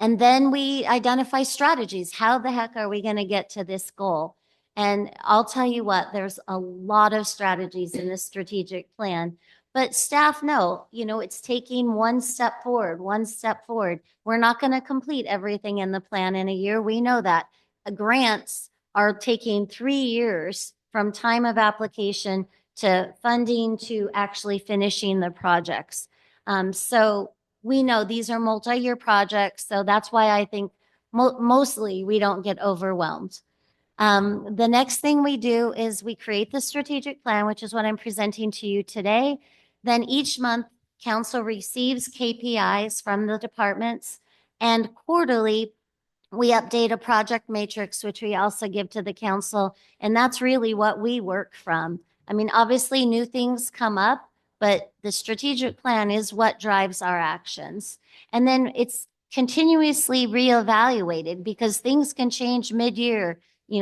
And then we identify strategies. How the heck are we going to get to this goal? And I'll tell you what, there's a lot of strategies in this strategic plan, but staff know, it's taking one step forward, one step forward. We're not going to complete everything in the plan in a year. We know that. Grants are taking 3 years from time of application to funding to actually finishing the projects. So we know these are multi-year projects. So that's why I think mostly we don't get overwhelmed. The next thing we do is we create the strategic plan, which is what I'm presenting to you today. Then each month, council receives KPIs from the departments, and quarterly, we update a project matrix, which we also give to the council, and that's really what we work from. I mean, obviously, new things come up, but the strategic plan is what drives our actions. And then it's continuously reevaluated because things can change mid-year.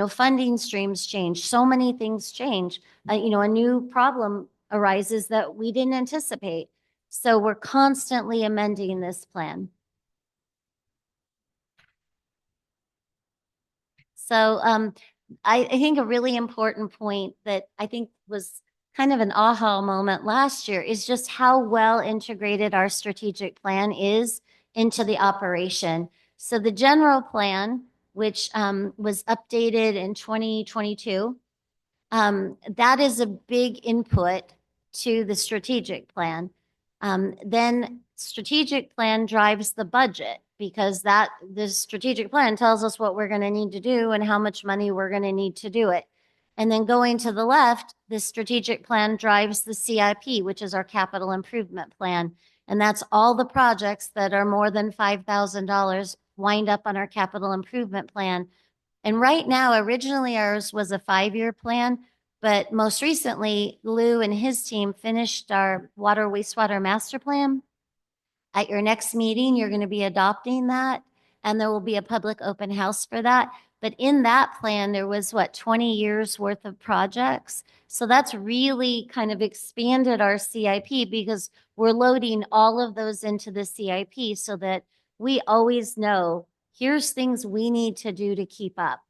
Funding streams change. So many things change. A new problem arises that we didn't anticipate. So we're constantly amending this plan. So I think a really important point that I think was kind of an aha moment last year is just how well integrated our strategic plan is into the operation. So the general plan, which was updated in 2022. That is a big input to the strategic plan. Then strategic plan drives the budget because the strategic plan tells us what we're going to need to do and how much money we're going to need to do it. And then going to the left, the strategic plan drives the CIP, which is our capital improvement plan. And that's all the projects that are more than $5,000 wind up on our capital improvement plan. And right now, originally ours was a 5-year plan, but most recently, Lou and his team finished our water wastewater master plan. At your next meeting, you're going to be adopting that, and there will be a public open house for that. But in that plan, there was 20 years worth of projects. So that's really kind of expanded our CIP because we're loading all of those into the CIP so that we always know here's things we need to do to keep up.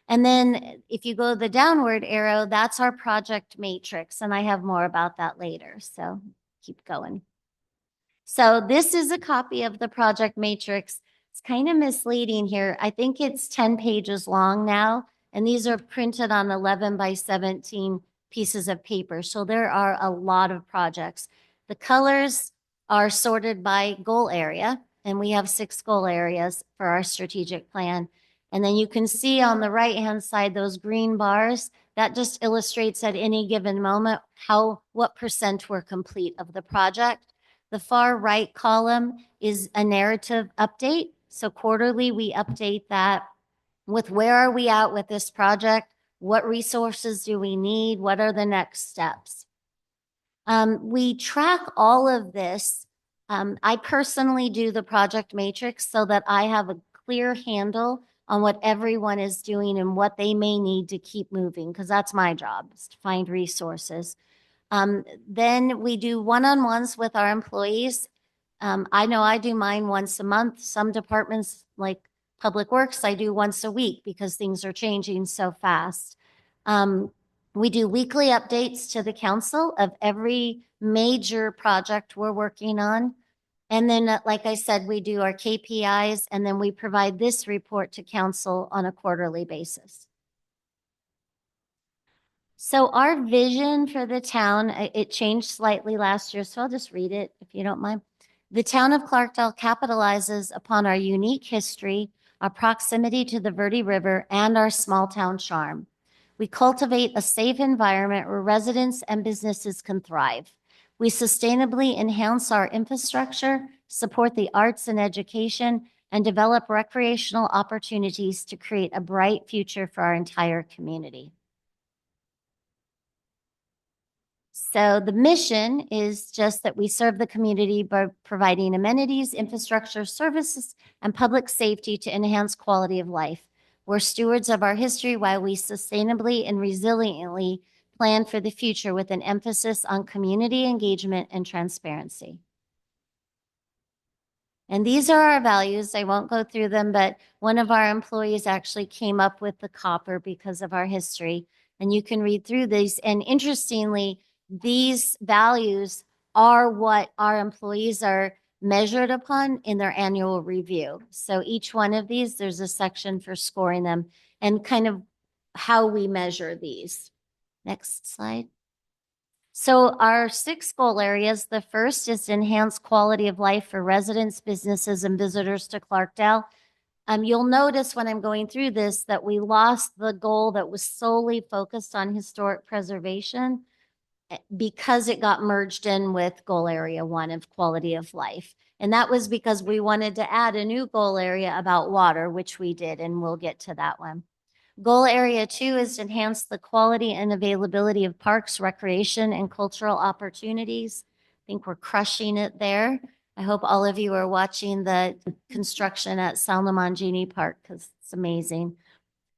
And then if you go the downward arrow, that's our project matrix. And I have more about that later. So keep going. So this is a copy of the project matrix. It's kind of misleading here. I think it's 10 pages long now, and these are printed on 11 by 17 pieces of paper. So there are a lot of projects. The colors are sorted by goal area, and we have 6 goal areas for our strategic plan. And then you can see on the right-hand side, those green bars, that just illustrates at any given moment what percent we're complete of the project. The far right column is a narrative update. So quarterly, we update that with where are we at with this project? What resources do we need? What are the next steps? We track all of this. I personally do the project matrix so that I have a clear handle on what everyone is doing and what they may need to keep moving, because that's my job, is to find resources. Then we do one-on-ones with our employees. I know I do mine once a month. Some departments like Public Works, I do once a week because things are changing so fast. We do weekly updates to the council of every major project we're working on. And then, like I said, we do our KPIs, and then we provide this report to council on a quarterly basis. So our vision for the town, it changed slightly last year, so I'll just read it if you don't mind. The town of Clarkdale capitalizes upon our unique history, our proximity to the Verde River, and our small town charm. We cultivate a safe environment where residents and businesses can thrive. We sustainably enhance our infrastructure, support the arts and education, and develop recreational opportunities to create a bright future for our entire community. So the mission is just that we serve the community by providing amenities, infrastructure, services, and public safety to enhance quality of life. We're stewards of our history while we sustainably and resiliently plan for the future with an emphasis on community engagement and transparency. And these are our values. I won't go through them, but one of our employees actually came up with the copper because of our history. And you can read through these. And interestingly, these values are what our employees are measured upon in their annual review. So each one of these, there's a section for scoring them and kind of how we measure these. Next slide. So our 6 goal areas, the first is to enhance quality of life for residents, businesses, and visitors to Clarkdale. You'll notice when I'm going through this that we lost the goal that was solely focused on historic preservation because it got merged in with goal area 1 of quality of life. And that was because we wanted to add a new goal area about water, which we did, and we'll get to that one. Goal area 2 is to enhance the quality and availability of parks, recreation, and cultural opportunities. I think we're crushing it there. I hope all of you are watching the construction at Salomon Park because it's amazing.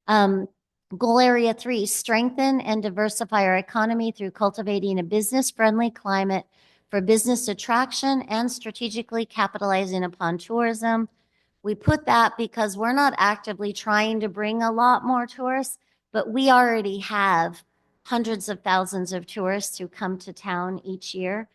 Goal area 3, strengthen and diversify our economy through cultivating a business-friendly climate for business attraction and strategically capitalizing upon tourism. We put that because we're not actively trying to bring a lot more tourists, but we already have hundreds of thousands of tourists who come to town each year,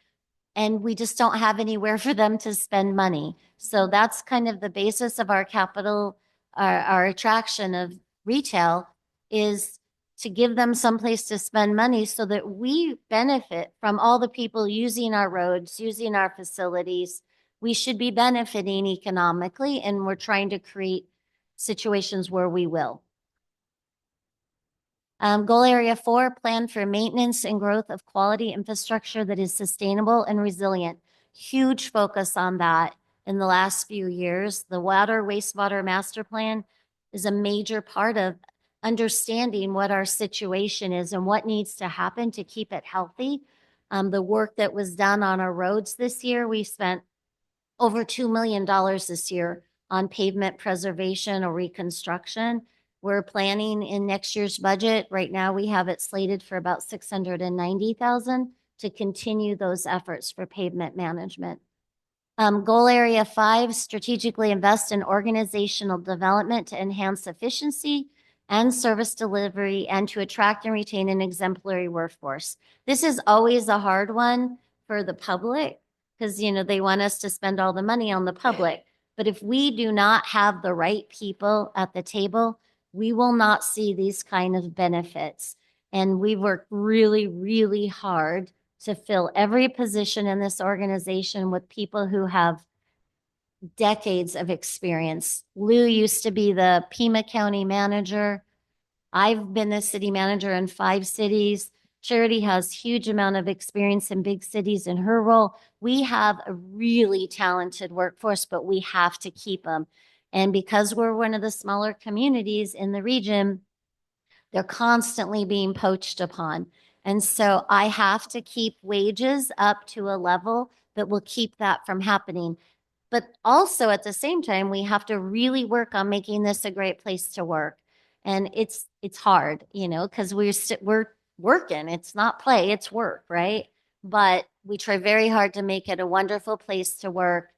and we just don't have anywhere for them to spend money. So that's kind of the basis of our capital, our attraction of retail, is to give them someplace to spend money so that we benefit from all the people using our roads, using our facilities. We should be benefiting economically, and we're trying to create situations where we will. Goal area 4, plan for maintenance and growth of quality infrastructure that is sustainable and resilient. huge focus on that in the last few years. The water wastewater master plan is a major part of understanding what our situation is and what needs to happen to keep it healthy. The work that was done on our roads this year, we spent over $2 million this year on pavement preservation or reconstruction. We're planning in next year's budget. Right now, we have it slated for about $690,000 to continue those efforts for pavement management. Goal area 5, strategically invest in organizational development to enhance efficiency and service delivery and to attract and retain an exemplary workforce. This is always a hard one for the public because, you know, they want us to spend all the money on the public. But if we do not have the right people at the table, we will not see these kind of benefits. And we work really, really hard to fill every position in this organization with people who have decades of experience. Lou used to be the Pima County manager. I've been the city manager in 5 cities. Charity has huge amount of experience in big cities in her role. We have a really talented workforce, but we have to keep them. And because we're one of the smaller communities in the region, they're constantly being poached upon. And so I have to keep wages up to a level that will keep that from happening. But also at the same time, we have to really work on making this a great place to work. And it's hard, you know, because we're working. It's not play, it's work, right? But we try very hard to make it a wonderful place to work.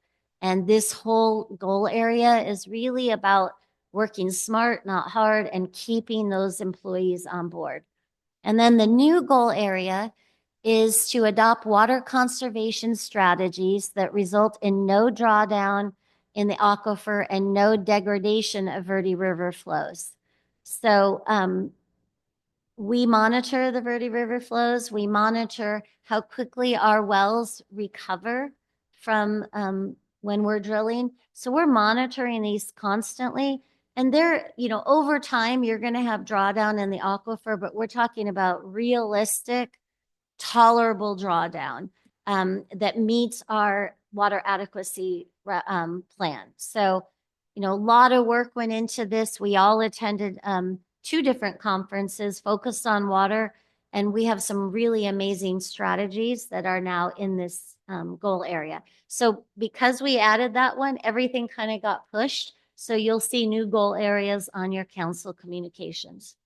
And this whole goal area is really about working smart, not hard, and keeping those employees on board. And then the new goal area is to adopt water conservation strategies that result in no drawdown in the aquifer and no degradation of Verde River flows. So we monitor the Verde River flows. We monitor how quickly our wells recover from when we're drilling. So we're monitoring these constantly. And they're, you know, over time, you're going to have drawdown in the aquifer, but we're talking about realistic, tolerable drawdown that meets our water adequacy plan. So, you know, a lot of work went into this. We all attended 2 different conferences focused on water, and we have some really amazing strategies that are now in this goal area. So because we added that one, everything kind of got pushed. So you'll see new goal areas on your council communications.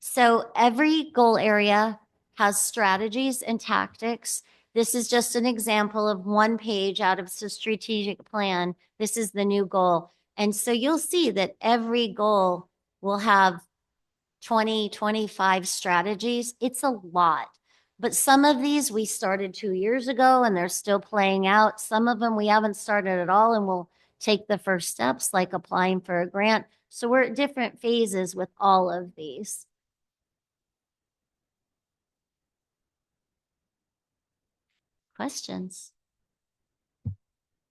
So every goal area has strategies and tactics. This is just an example of one page out of the strategic plan. This is the new goal. And so you'll see that every goal will have 20, 25 strategies. It's a lot. But some of these we started 2 years ago and they're still playing out. Some of them we haven't started at all and we'll take the first steps like applying for a grant. So we're at different phases with all of these. Questions?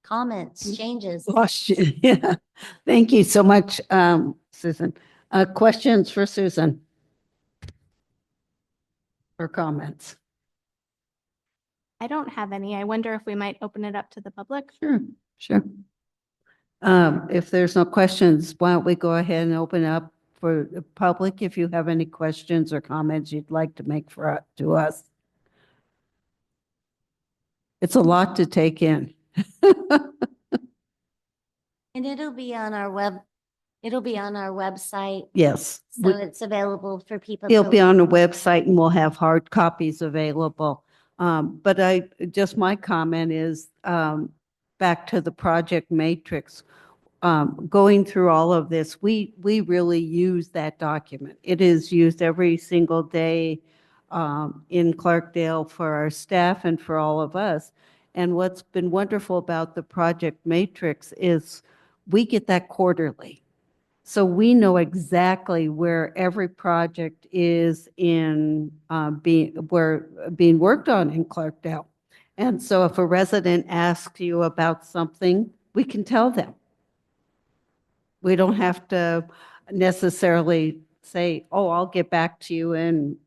Comments, changes? Question. Yeah. Thank you so much, Susan. Questions for Susan? Or comments? I don't have any. I wonder if we might open it up to the public. Sure, sure. If there's no questions, why don't we go ahead and open up for the public if you have any questions or comments you'd like to make to us. It's a lot to take in. And it'll be on our website. Yes. So it's available for people. It'll to be on the website and we'll have hard copies available. But my comment is back to the project matrix. Going through all of this, we really use that document. It is used every single day in Clarkdale for our staff and for all of us. And what's been wonderful about the project matrix is we get that quarterly. So we know exactly where every project is being worked on in Clarkdale. And so if a resident asks you about something, we can tell them. We don't have to necessarily say, oh, I'll get back to you in,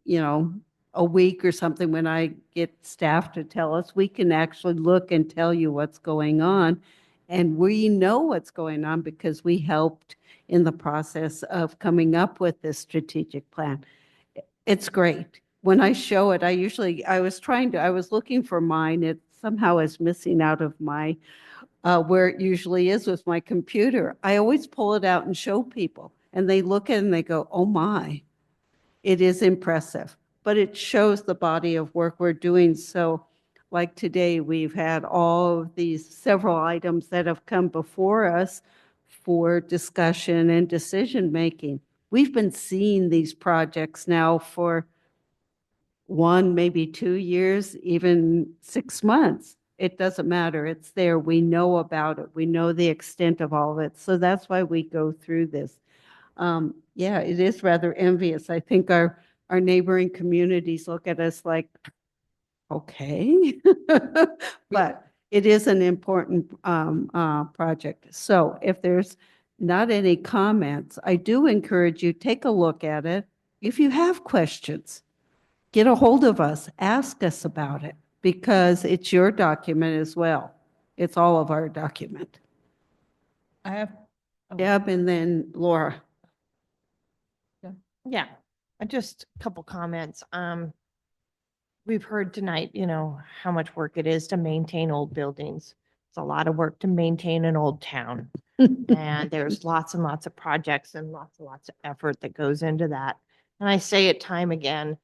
a week or something, when I get staff to tell us, we can actually look and tell you what's going on. And we know what's going on because we helped in the process of coming up with this strategic plan. It's great. When I show it, I was looking for mine. It somehow is missing out of my, where it usually is with my computer. I always pull it out and show people, and they look at it and they go, oh my, it is impressive. But it shows the body of work we're doing. So like today, we've had all of these several items that have come before us for discussion and decision making. We've been seeing these projects now for 1, maybe 2 years, even 6 months. It doesn't matter. It's there. We know about it. We know the extent of all of it. So that's why we go through this. Yeah, it is rather envious. I think our neighboring communities look at us like, okay. But it is an important project. So if there's not any comments, I do encourage you, take a look at it. If you have questions, get a hold of us, ask us about it, because it's your document as well. It's all of our document. I have, Deb and then Laura. Yeah, just a couple comments. We've heard tonight, how much work it is to maintain old buildings. It's a lot of work to maintain an old town. And there's lots and lots of projects and lots of effort that goes into that. And I say it time again,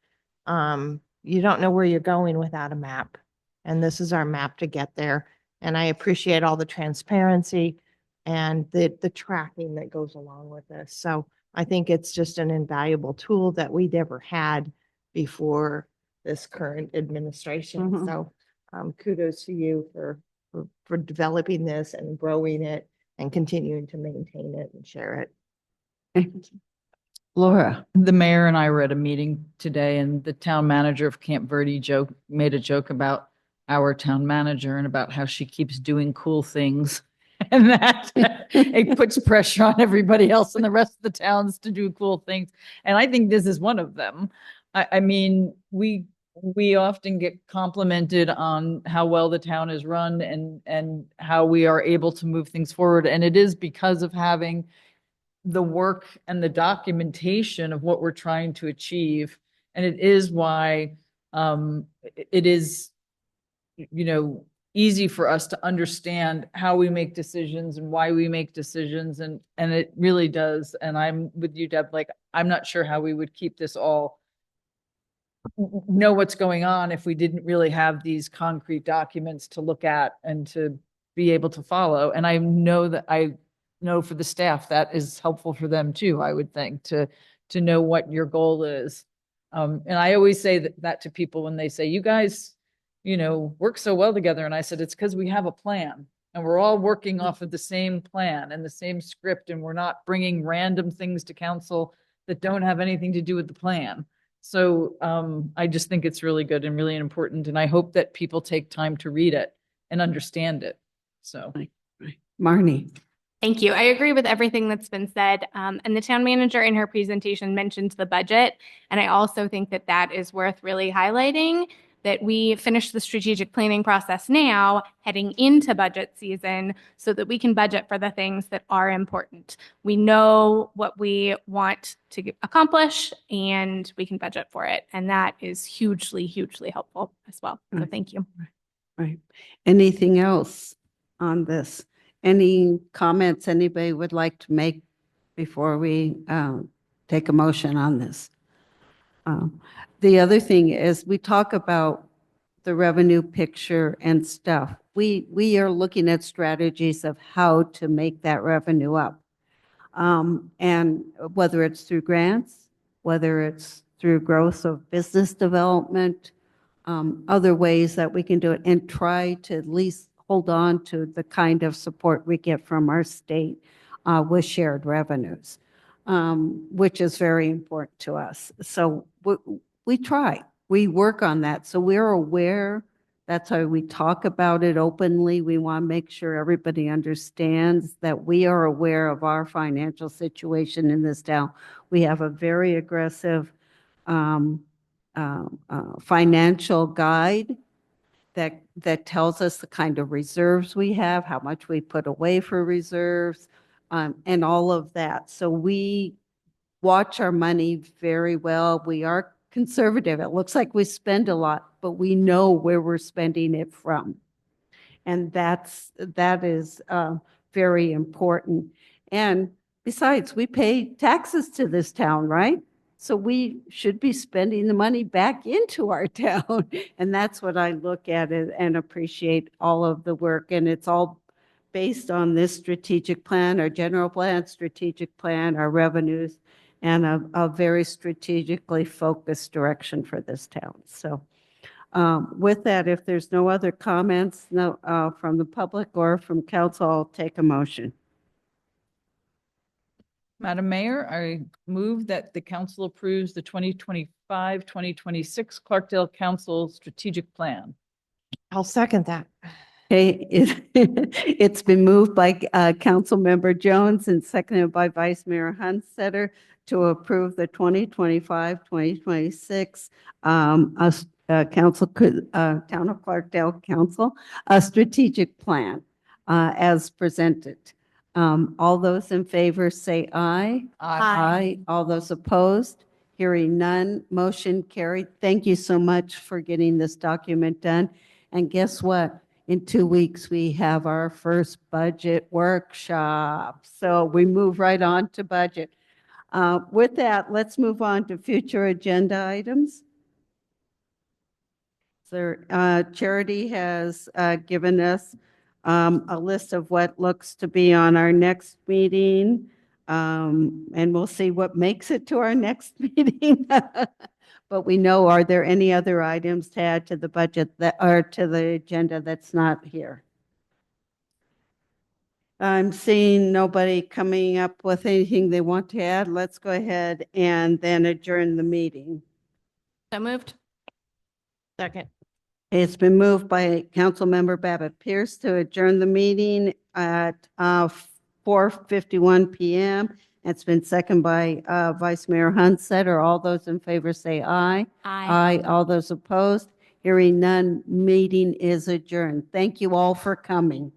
you don't know where you're going without a map. And this is our map to get there. And I appreciate all the transparency and the tracking that goes along with this. So I think it's just an invaluable tool that we never had before this current administration. Mhm. So kudos to you for developing this and growing it and continuing to maintain it and share it. Laura. the mayor and I were at a meeting today, and the town manager of Camp Verde made a joke about our town manager and about how she keeps doing cool things. And that it puts pressure on everybody else in the rest of the towns to do cool things. And I think this is one of them. I mean, we often get complimented on how well the town is run and how we are able to move things forward. And it is because of having the work and the documentation of what we're trying to achieve. And it is why it is, easy for us to understand how we make decisions and why we make decisions. And it really does. And I'm with you, Deb, like, I'm not sure how we would keep this all, know what's going on if we didn't really have these concrete documents to look at and to be able to follow. And I know for the staff, that is helpful for them too, I would think, to know what your goal is. And I always say that to people when they say, you guys, work so well together. And I said, it's because we have a plan and we're all working off of the same plan and the same script. And we're not bringing random things to council that don't have anything to do with the plan. So I just think it's really good and really important. And I hope that people take time to read it and understand it. So. Marnie. Thank you. I agree with everything that's been said. And the town manager in her presentation mentioned the budget. And I also think that that is worth really highlighting, that we finish the strategic planning process now, heading into budget season, so that we can budget for the things that are important. We know what we want to accomplish, and we can budget for it. And that is hugely, hugely helpful as well. So thank you. Right. Anything else on this? Any comments anybody would like to make before we take a motion on this? The other thing is, we talk about the revenue picture and stuff. We are looking at strategies of how to make that revenue up. And whether it's through grants, whether it's through growth of business development, other ways that we can do it, and try to at least hold on to the kind of support we get from our state with shared revenues, which is very important to us. So we try, we work on that. So we're aware. That's why we talk about it openly. We want to make sure everybody understands that we are aware of our financial situation in this town. We have a very aggressive financial guide that tells us the kind of reserves we have, how much we put away for reserves, and all of that. So we watch our money very well. We are conservative. It looks like we spend a lot, but we know where we're spending it from. And that is very important. And besides, we pay taxes to this town, right? So we should be spending the money back into our town. And that's what I look at it and appreciate all of the work. And it's all based on this strategic plan, our general plan, strategic plan, our revenues, and a very strategically focused direction for this town. So with that, if there's no other comments from the public or from council, I'll take a motion. Madam Mayor, I move that the council approves the 2025-2026 Clarkdale Council Strategic Plan. I'll second that. Okay, it's been moved by Councilmember Jones and seconded by Vice Mayor Hunstetter to approve the 2025-2026 Town of Clarkdale Council strategic plan as presented. All those in favor say aye. Aye. All those opposed? Hearing none, motion carried. Thank you so much for getting this document done. And guess what? In 2 weeks, we have our first budget workshop. So we move right on to budget. With that, let's move on to future agenda items. So Charity has given us a list of what looks to be on our next meeting. And we'll see what makes it to our next meeting. But we know, are there any other items to add to the budget that are to the agenda that's not here? I'm seeing nobody coming up with anything they want to add. Let's go ahead and then adjourn the meeting. So moved. Second. It's been moved by Councilmember Babbitt Pierce to adjourn the meeting at 4:51 p.m. It's been seconded by Vice Mayor Hunstetter. All those in favor say aye. Aye. All those opposed? Hearing none, meeting is adjourned. Thank you all for coming.